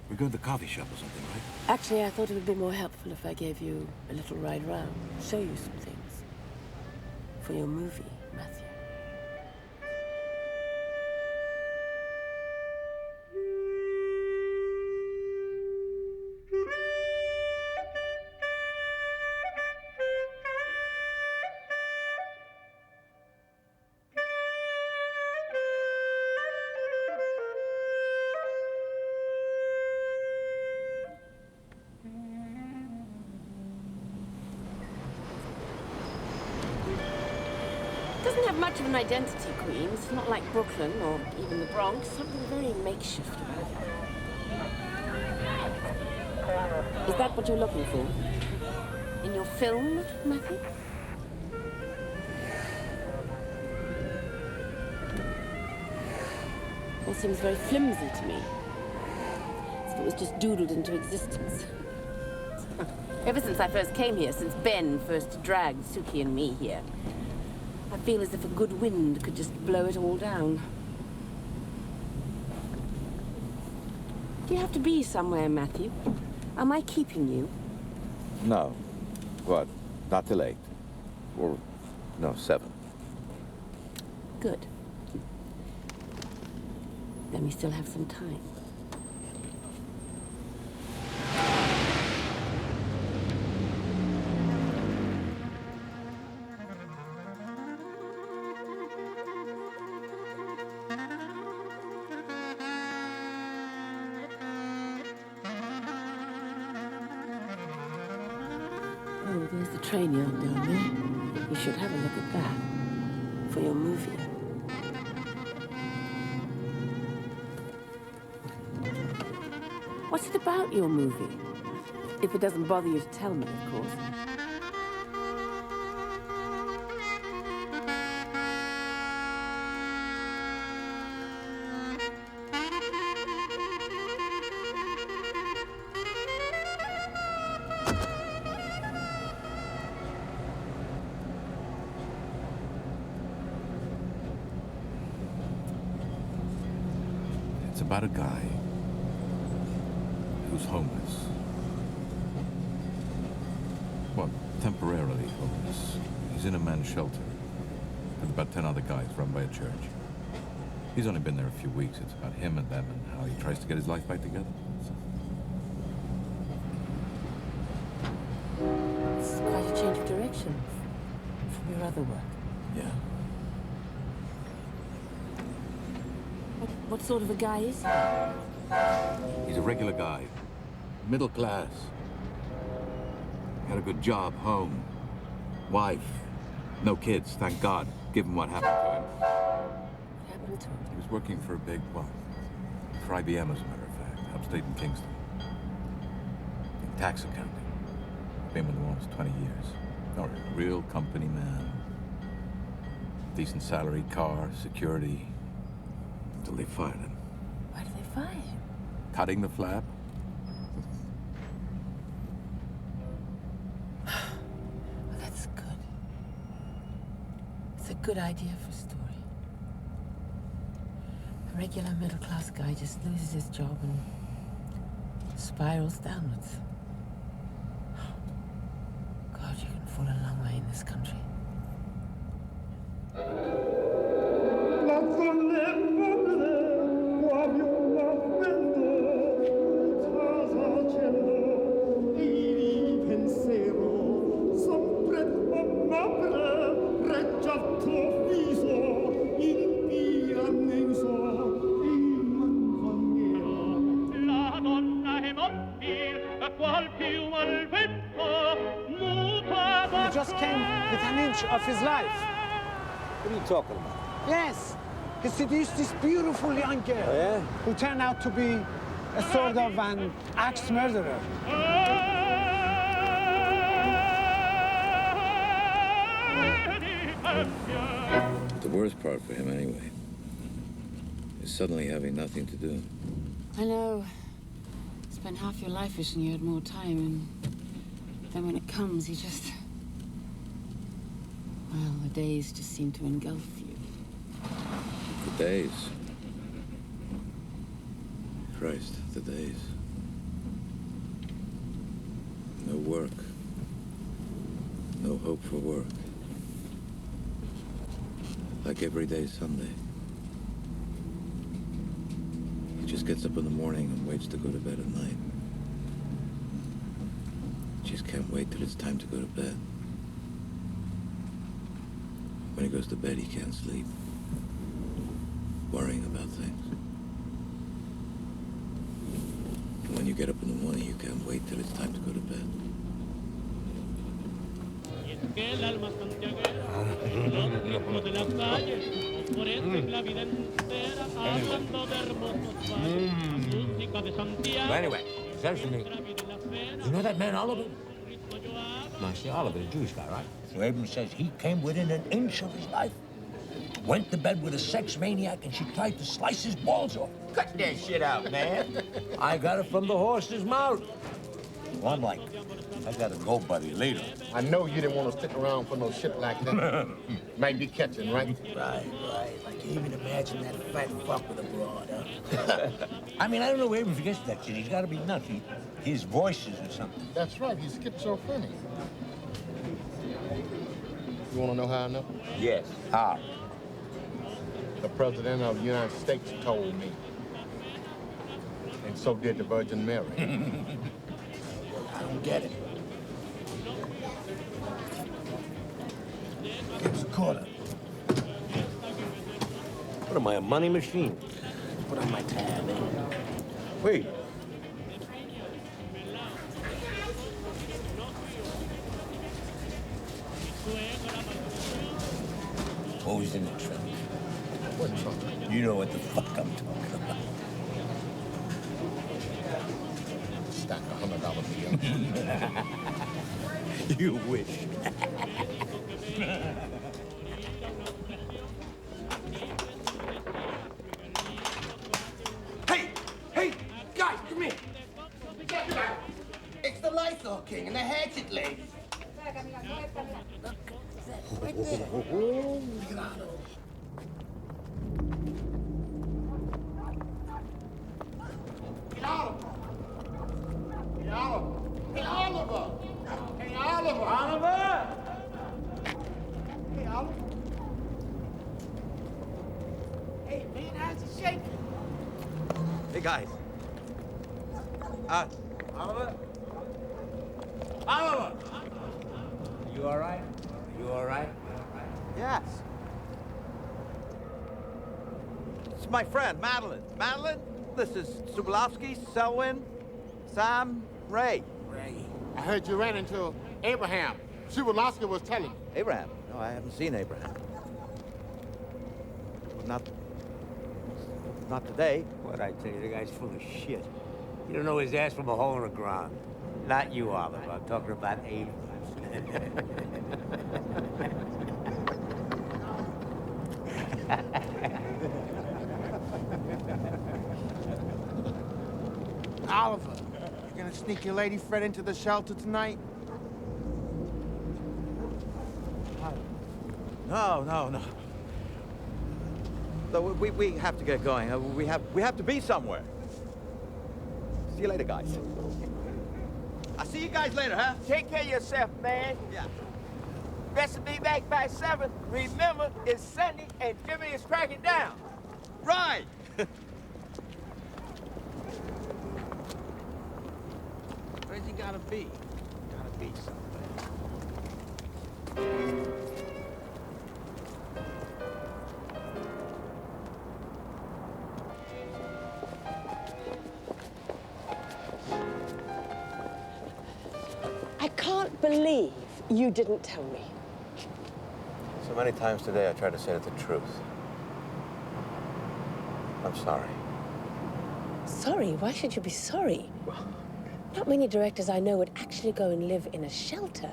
We're going to the coffee shop or something, right? Actually, I thought it would be more helpful if I gave you a little ride round, show you some things. For your movie, Matthew. Doesn't have much of an identity, Queens. Not like Brooklyn or even the Bronx. Something very makeshift about it. Is that what you're looking for? In your film, Matthew? All seems very flimsy to me. As if it was just doodled into existence. Ever since I first came here, since Ben first dragged Suki and me here, I feel as if a good wind could just blow it all down. Do you have to be somewhere, Matthew? Am I keeping you? No. What? Not till 8. Or, no, 7. Good. Then we still have some time. Oh, there's the train yard down there. You should have a look at that for your movie. What's it about, your movie? If it doesn't bother you to tell me, of course. It's about a guy who's homeless. Well, temporarily homeless. He's in a men's shelter with about 10 other guys run by a church. He's only been there a few weeks. It's about him and them and how he tries to get his life back together. It's quite a change of direction from your other work. Yeah. What sort of a guy is he? He's a regular guy. Middle class. Had a good job, home, wife, no kids, thank God, given what happened to him. What happened to him? He was working for a big, well, for IBM as a matter of fact, upstate in Kingston. In tax accounting. Been with them almost 20 years. A real company man. Decent salary, car, security. Until they fired him. Why did they fire him? Cutting the flap. Well, that's good. It's a good idea for a story. A regular middle-class guy just loses his job and spirals downwards. God, fallen a long way in this country. He just came with an inch of his life. What are you talking about? Yes. He seduced this beautiful young girl. Oh, yeah? Who turned out to be a sort of an axe murderer. The worst part for him, anyway, is suddenly having nothing to do. I know. Spend half your life wishing you had more time, and then when it comes, you just... Well, the days just seem to engulf you. The days. Christ, the days. No work. No hope for work. Like every day Sunday. He just gets up in the morning and waits to go to bed at night. Just can't wait till it's time to go to bed. When he goes to bed, he can't sleep. Worrying about things. And when you get up in the morning, you can't wait till it's time to go to bed. Well, anyway, he says to me, you know that man Oliver? Now, see, Oliver, the Jewish guy, right? So Abrams says he came within an inch of his life. Went to bed with a sex maniac, and she tried to slice his balls off. Cut that shit out, man. I got it from the horse's mouth. Well, I'm like, I gotta go, buddy, later. I know you didn't want to stick around for no shit like that. Might be catching, right? Right. I can't even imagine that fat fuck with a broad, huh? I mean, I don't know where Abrams gets that shit. He's gotta be nuts. His voice is or something. That's right, he's schizophrenic. You want to know how I know? Yes. How? The President of the United States told me. And so did the Virgin Mary. I don't get it. Give us a quarter. What am I, a money machine? Put on my tab, eh? Wait. What was in the trunk? What trunk? You know what the fuck I'm talking about. Stack $100 bill. You wish. Hey, guys, come here. It's the Lysol King and the Hatchet Lady. Right there. Hey, Oliver! Hey, Oliver! Oliver! Hey, Oliver! Hey, man, how's it shaking? Hey, guys. Oliver? Oliver! You all right? You all right? Yes. It's my friend, Madeline. Madeline, this is Subolovsky, Selwyn, Sam, Ray. Ray. I heard you ran into Abraham. Subolovsky was telling me. Abraham? No, I haven't seen Abraham. Not today. What I tell you, the guy's full of shit. You don't know his ass from a hole in the ground. Not you, Oliver. I'm talking about Abrams. Oliver, you gonna sneak your lady friend into the shelter tonight? No. So we have to get going. We have to be somewhere. See you later, guys. I'll see you guys later, huh? Take care of yourself, man. Yeah. Best to be back by 7. Remember, it's Sunday and Jimmy is cracking down. Right. Where's he gotta be? Gotta be somewhere. I can't believe you didn't tell me. So many times today I tried to say the truth. I'm sorry. Sorry? Why should you be sorry? Not many directors I know would actually go and live in a shelter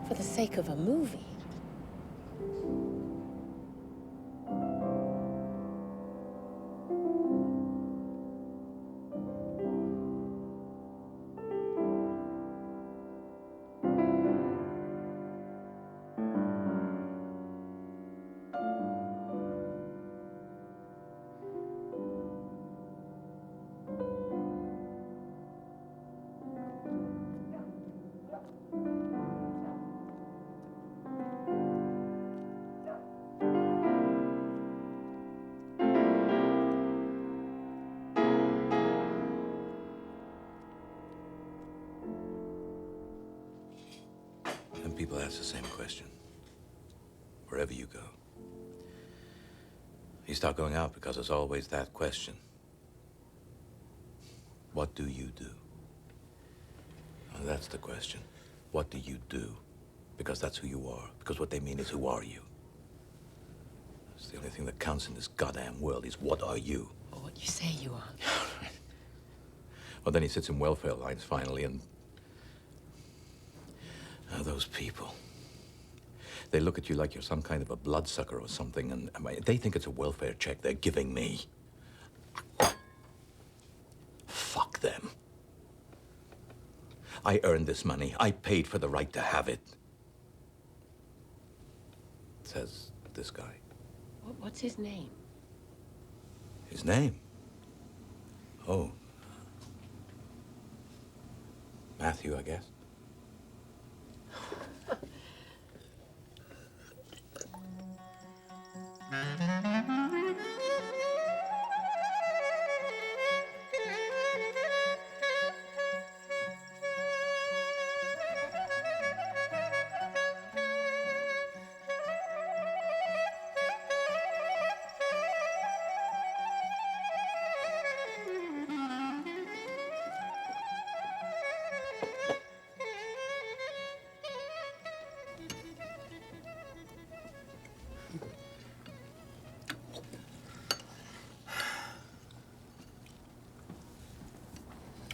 for the sake of a movie. And people ask the same question, wherever you go. You start going out because there's always that question. What do you do? And that's the question. What do you do? Because that's who you are. Because what they mean is, who are you? That's the only thing that counts in this goddamn world is, what are you? Or what you say you are. Well, then he sits in welfare lines finally, and those people. They look at you like you're some kind of a bloodsucker or something, and they think it's a welfare check they're giving me. Fuck them. I earned this money. I paid for the right to have it. Says this guy. What's his name? His name? Oh. Matthew, I guess.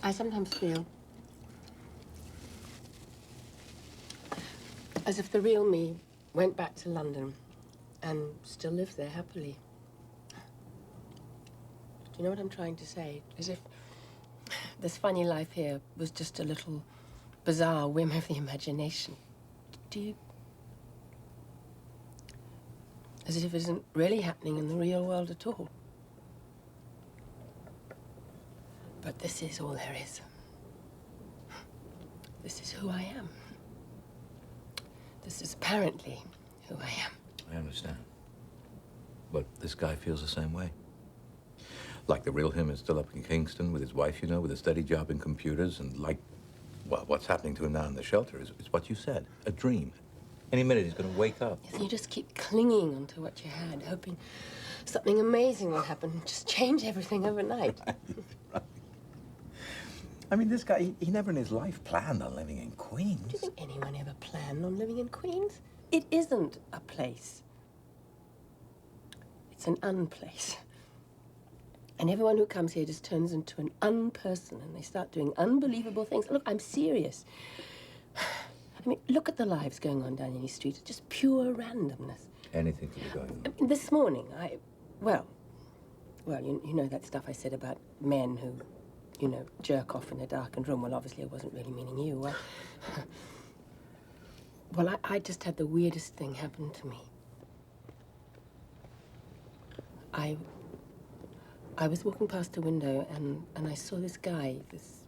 I sometimes feel as if the real me went back to London and still lived there happily. Do you know what I'm trying to say? As if this funny life here was just a little bizarre whim of the imagination. Do you? As if it isn't really happening in the real world at all. But this is all there is. This is who I am. This is apparently who I am. I understand. But this guy feels the same way. Like the real him is still up in Kingston with his wife, you know, with a steady job in computers, and like, well, what's happening to him now in the shelter is what you said, a dream. Any minute he's going to wake up. Yes, you just keep clinging onto what you had, hoping something amazing will happen and just change everything overnight. Right. I mean, this guy, he never in his life planned on living in Queens. Do you think anyone ever planned on living in Queens? It isn't a place. It's an unplace. And everyone who comes here just turns into an unperson and they start doing unbelievable things. Look, I'm serious. I mean, look at the lives going on down in these streets. It's just pure randomness. Anything could be going on. I mean, this morning, well, you know that stuff I said about men who, you know, jerk off in a darkened room. Well, obviously, I wasn't really meaning you. Well, I just had the weirdest thing happen to me. I was walking past a window and I saw this guy, this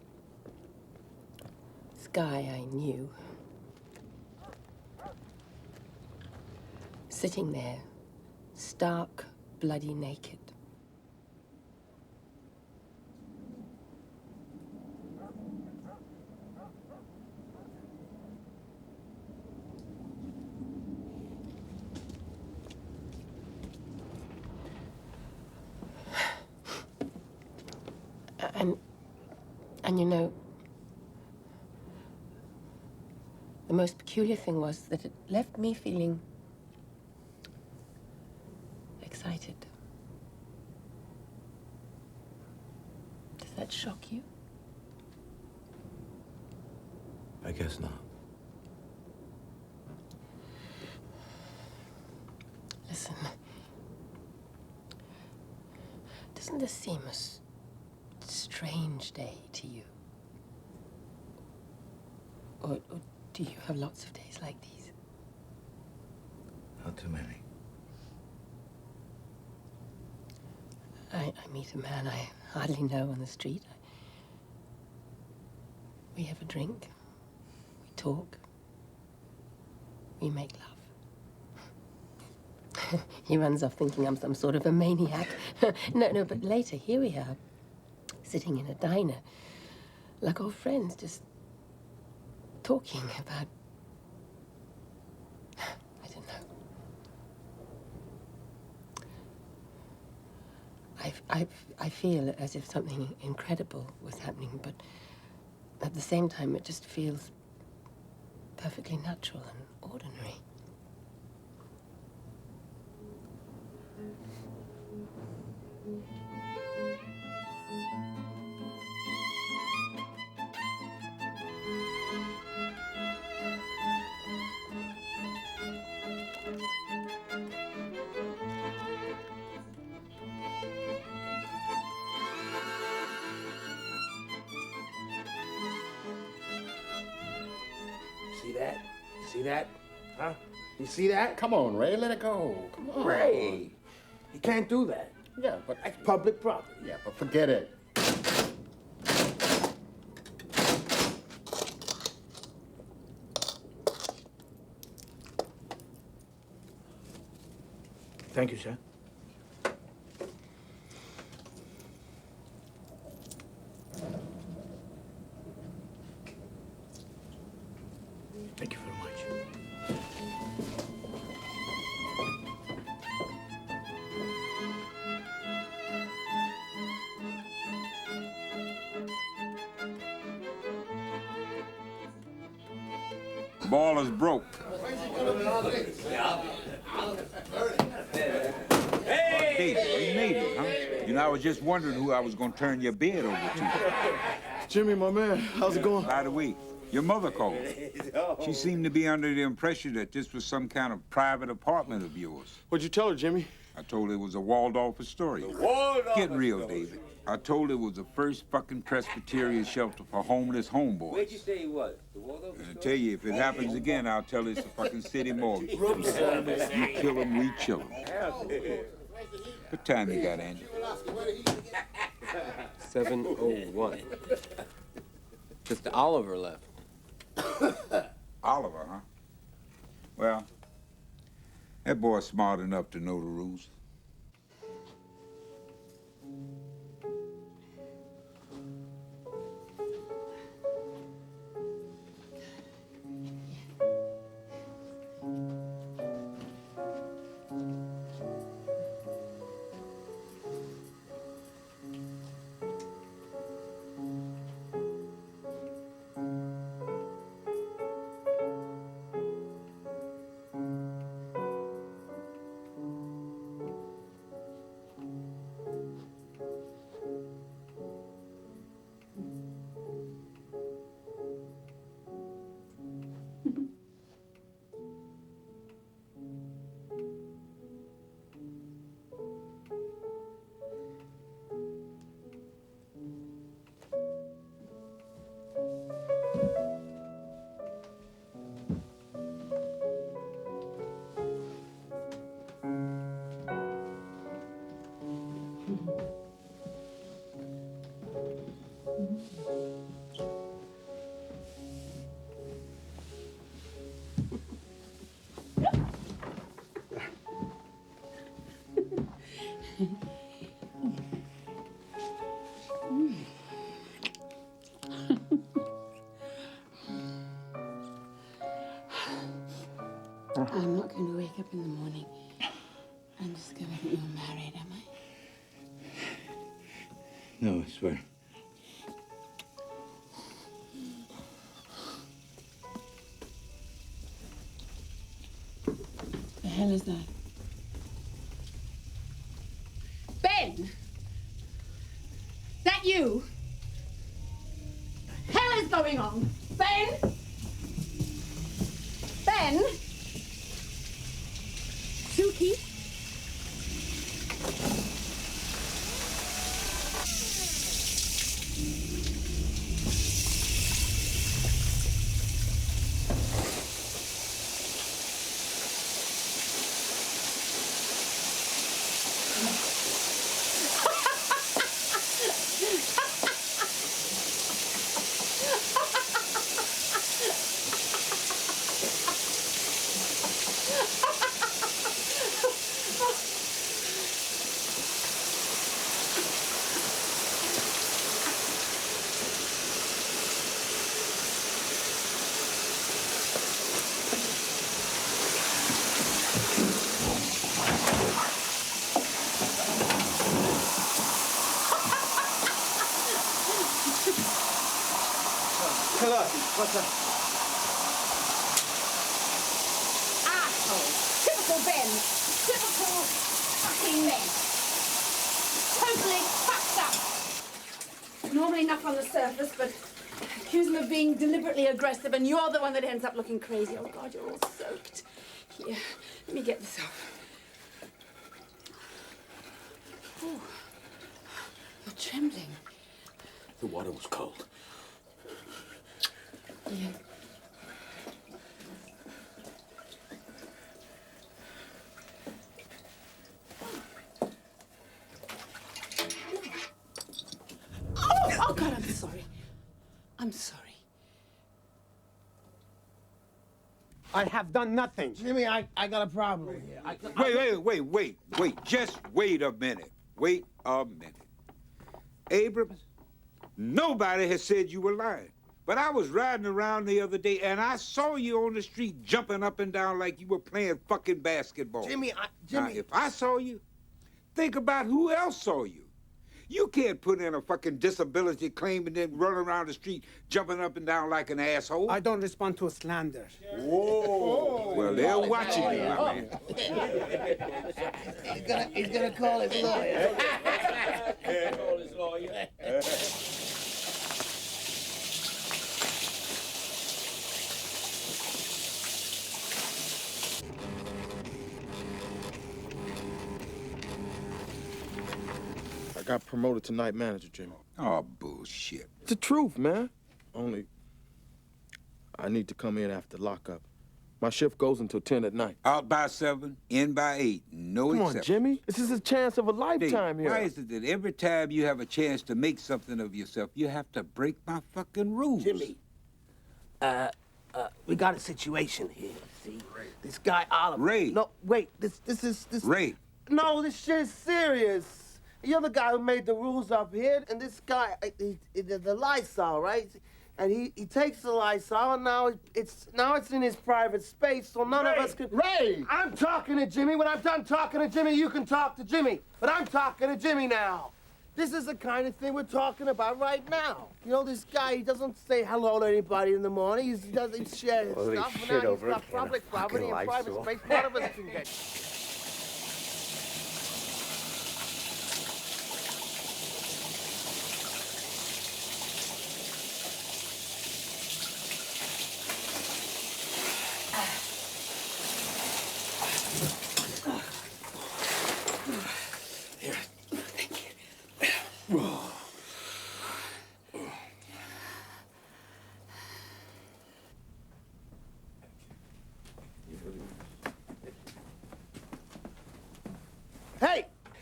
guy I knew. sitting there, stark, bloody naked. And you know, the most peculiar thing was that it left me feeling excited. Does that shock you? I guess not. Listen, doesn't this seem a strange day to you? Or do you have lots of days like these? Not too many. I meet a man I hardly know on the street. We have a drink. We talk. We make love. He runs off thinking I'm some sort of a maniac. No, but later, here we are, sitting in a diner, like old friends, just talking about, I don't know. I feel as if something incredible was happening, but at the same time, it just feels perfectly natural and ordinary. See that? See that? Huh? You see that? Come on, Ray, let it go. Come on. Ray, you can't do that. Yeah, but That's public property. yeah, but forget it. Thank you, sir. Thank you very much. Ball is broke. Hey, you made it, huh? You know, I was just wondering who I was going to turn your bed over to. Jimmy, my man, how's it going? By the way, your mother called. She seemed to be under the impression that this was some kind of private apartment of yours. What'd you tell her, Jimmy? I told her it was a Waldorf Astoria. Get real, David. I told her it was the first fucking Presbyterian shelter for homeless homeboys. Where'd you say he was? The Waldorf? And I tell you, if it happens again, I'll tell her it's a fucking city mortgage. You kill him, we chill him. What time you got, Angie? 7:01. Just Oliver left. Oliver, huh? Well, that boy's smart enough to know the rules. going to wake up in the morning and discover that you're married, am I? No, I swear. The hell is that? Ben! That you? The hell is going on? Ben? Ben? Suki? What's up? Asshole. Typical Ben. Typical fucking men. Totally fucked up. Normally enough on the surface, but accuse him of being deliberately aggressive, and you're the one that ends up looking crazy. Oh, God, you're all soaked. Here, let me get this off. Oh, you're trembling. The water was cold. Yeah. Oh, God, I'm sorry. I'm sorry. I have done nothing. Jimmy, I got a problem here. Wait. Just wait a minute. Wait a minute. Abrams, nobody has said you were lying. But I was riding around the other day, and I saw you on the street jumping up and down like you were playing fucking basketball. Jimmy. Now, if I saw you, think about who else saw you. You can't put in a fucking disability claim and then run around the street jumping up and down like an asshole. I don't respond to slander. Whoa. Well, they're watching you, my man. He's gonna call his lawyer. Call his lawyer. I got promoted to night manager, Jimmy. Oh, bullshit. It's the truth, man. Only, I need to come in after lockup. My shift goes until 10 at night. Out by 7, in by 8. No Come on, exception. Jimmy. This is a chance of a lifetime Dave, here. why is it that every time you have a chance to make something of yourself, you have to break my fucking rules? Jimmy, we got a situation here, see? This guy, Oliver. Ray. No, wait, this is... Ray. No, this shit's serious. You're the guy who made the rules up here, and this guy, the Lysol, right? And he takes the Lysol, and now it's in his private space, so none of us can... Ray! I'm talking to Jimmy. When I'm done talking to Jimmy, you can talk to Jimmy. But I'm talking to Jimmy now. This is the kind of thing we're talking about right now. You know, this guy, he doesn't say hello to anybody in the morning. He doesn't share his Holy stuff. shit, And now over he's got again, a public property fucking and private Lysol. space. None of us can get...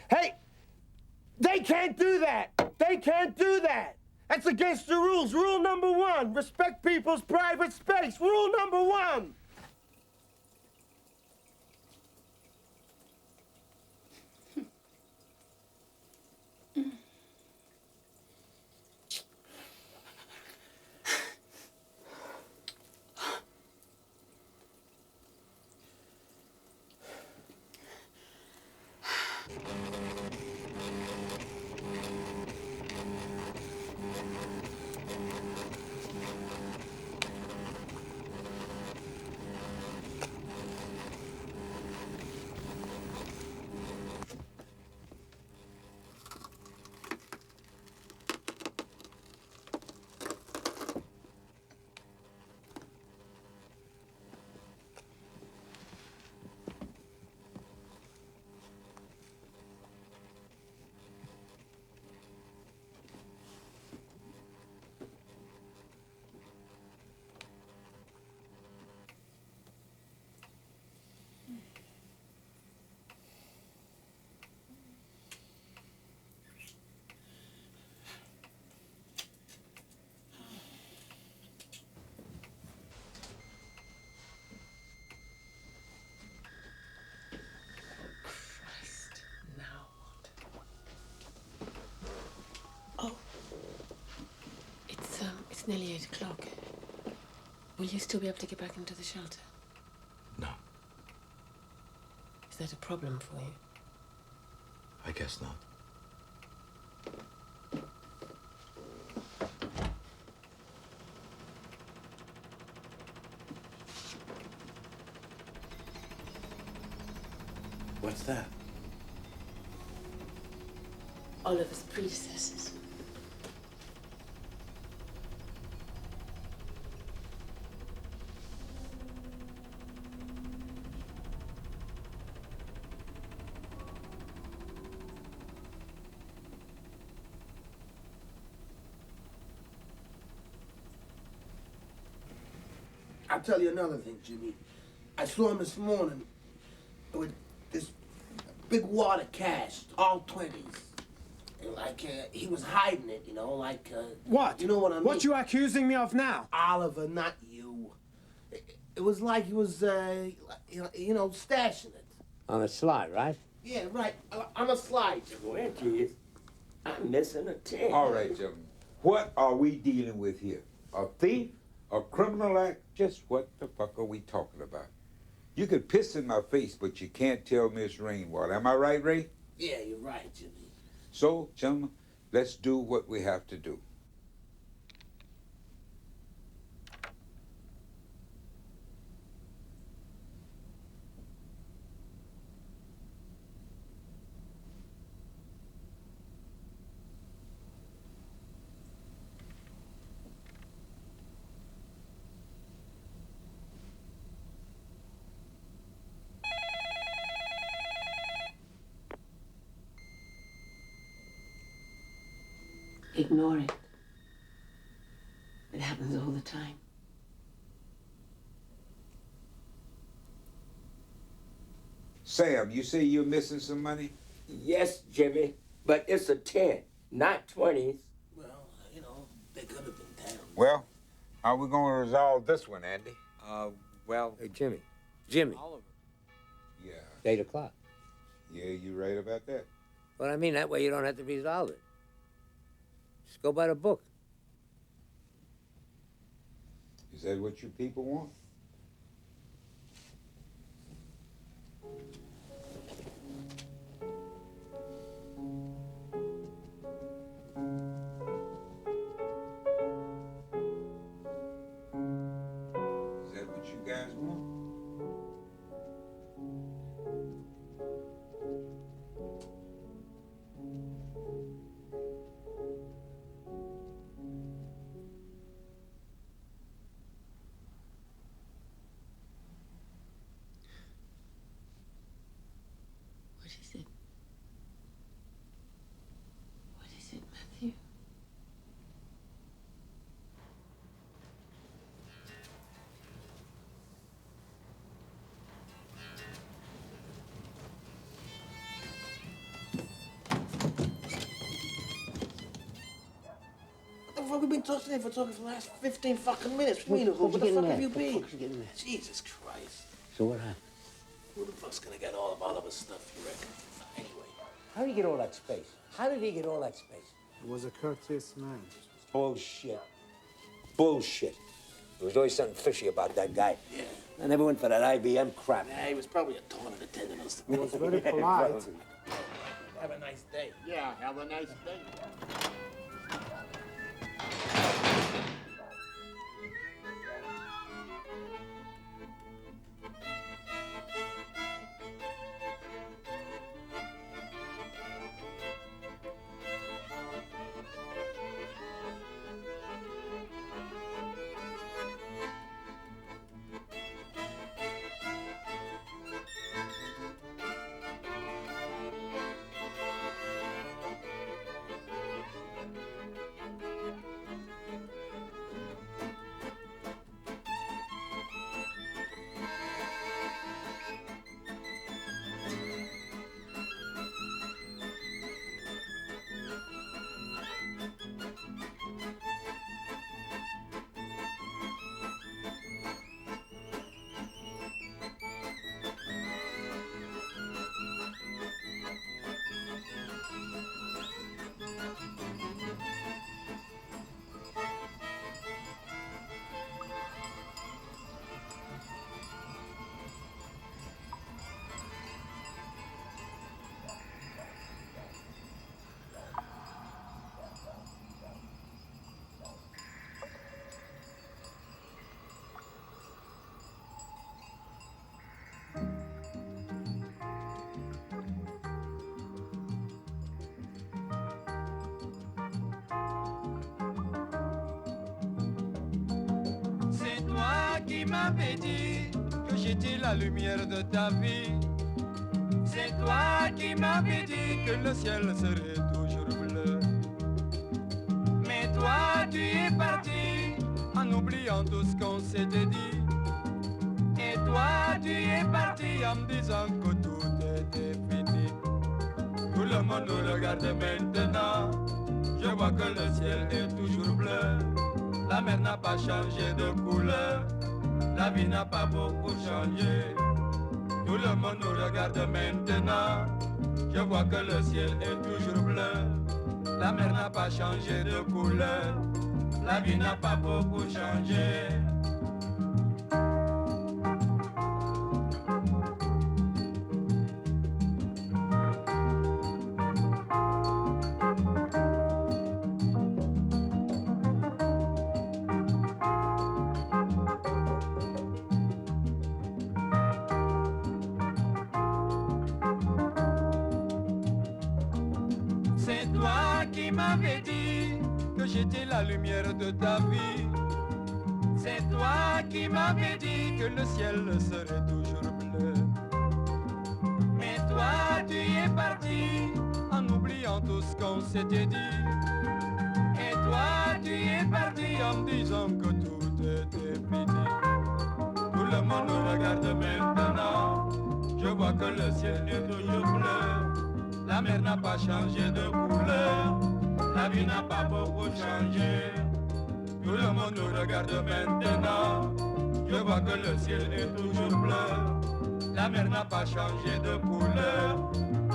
Hey! They can't do that! They can't do that! That's against the rules. Rule number 1, respect people's private space. Rule number 1! It's nearly 8 o'clock. Will you still be able to get back into the shelter? No, Is that a problem for you? I guess not. What's that? Oliver's predecessors. I'll tell you another thing, Jimmy. I saw him this morning with this big wad of cash, all 20s. And like, he was hiding it, you know, like, What? You know what I mean? What you accusing me of now? Oliver, not you. It was like he was, you know, stashing it. On a slide, right? Yeah, right. On a slide. Well, geez, I'm missing a 10. All right, gentlemen. What are we dealing with here? A thief? A criminal act? Just what the fuck are we talking about? You could piss in my face, but you can't tell Miss Rainwater. Am I right, Ray? Yeah, you're right, Jimmy. So, gentlemen, let's do what we have to do. Ignore it. It happens all the time. Sam, you say you're missing some money? Yes, Jimmy, but it's a 10, not 20s. Well, you know, they could have been 10. Well, how are we going to resolve this one, Andy? Well... Hey, Jimmy. Oliver. Yeah. 8 o'clock. Yeah, you're right about that. Well, I mean, that way you don't have to resolve it. Just go by the book. Is that what you people want? Is that what you guys want? What is it? What is it, Matthew? What the fuck have we been talking for the last 15 fucking minutes? What do you mean, who the fuck have you been? Jesus Christ. So what happened? Who the fuck's gonna get all of Oliver's stuff, you reckon? Anyway. How did he get all that space? How did he get all that space? He was a courteous man. Bullshit. Bullshit. There was always something fishy about that guy. Yeah. I never went for that IBM crap. Yeah, he was probably a toilet attendant or something. He was very polite. Have a nice day. Yeah, have a nice day. qui m'avais dit que j'étais la lumière de ta vie. C'est toi qui m'avais dit que le ciel serait toujours bleu. Mais toi, tu es parti en oubliant tout ce qu'on s'était dit. Et toi, tu es parti en me disant que tout était fini. Tout le monde nous regarde maintenant. Je vois que le ciel est toujours bleu. La mer n'a pas changé de couleur. La vie n'a pas beaucoup changé. Tout le monde nous regarde maintenant. Je vois que le ciel est toujours bleu. La mer n'a pas changé de couleur. La vie n'a pas beaucoup changé. C'est toi qui m'avais dit que j'étais la lumière de ta vie. C'est toi qui m'avais dit que le ciel serait toujours bleu. Mais toi, tu es parti en oubliant tout ce qu'on s'était dit. Et toi, tu es parti en me disant que tout était fini. Tout le monde nous regarde maintenant. Je vois que le ciel est toujours bleu. La mer n'a pas changé de couleur. La vie n'a pas beaucoup changé. Tout le monde nous regarde maintenant. Je vois que le ciel est toujours bleu. La mer n'a pas changé de couleur.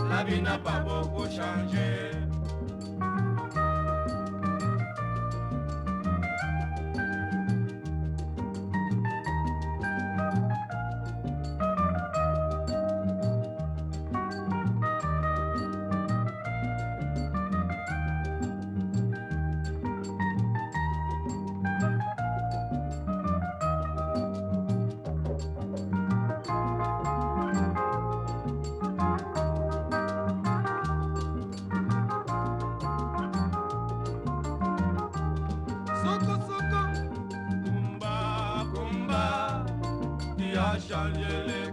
La vie n'a pas beaucoup changé. Soko soko, kumba kumba, tu as changé les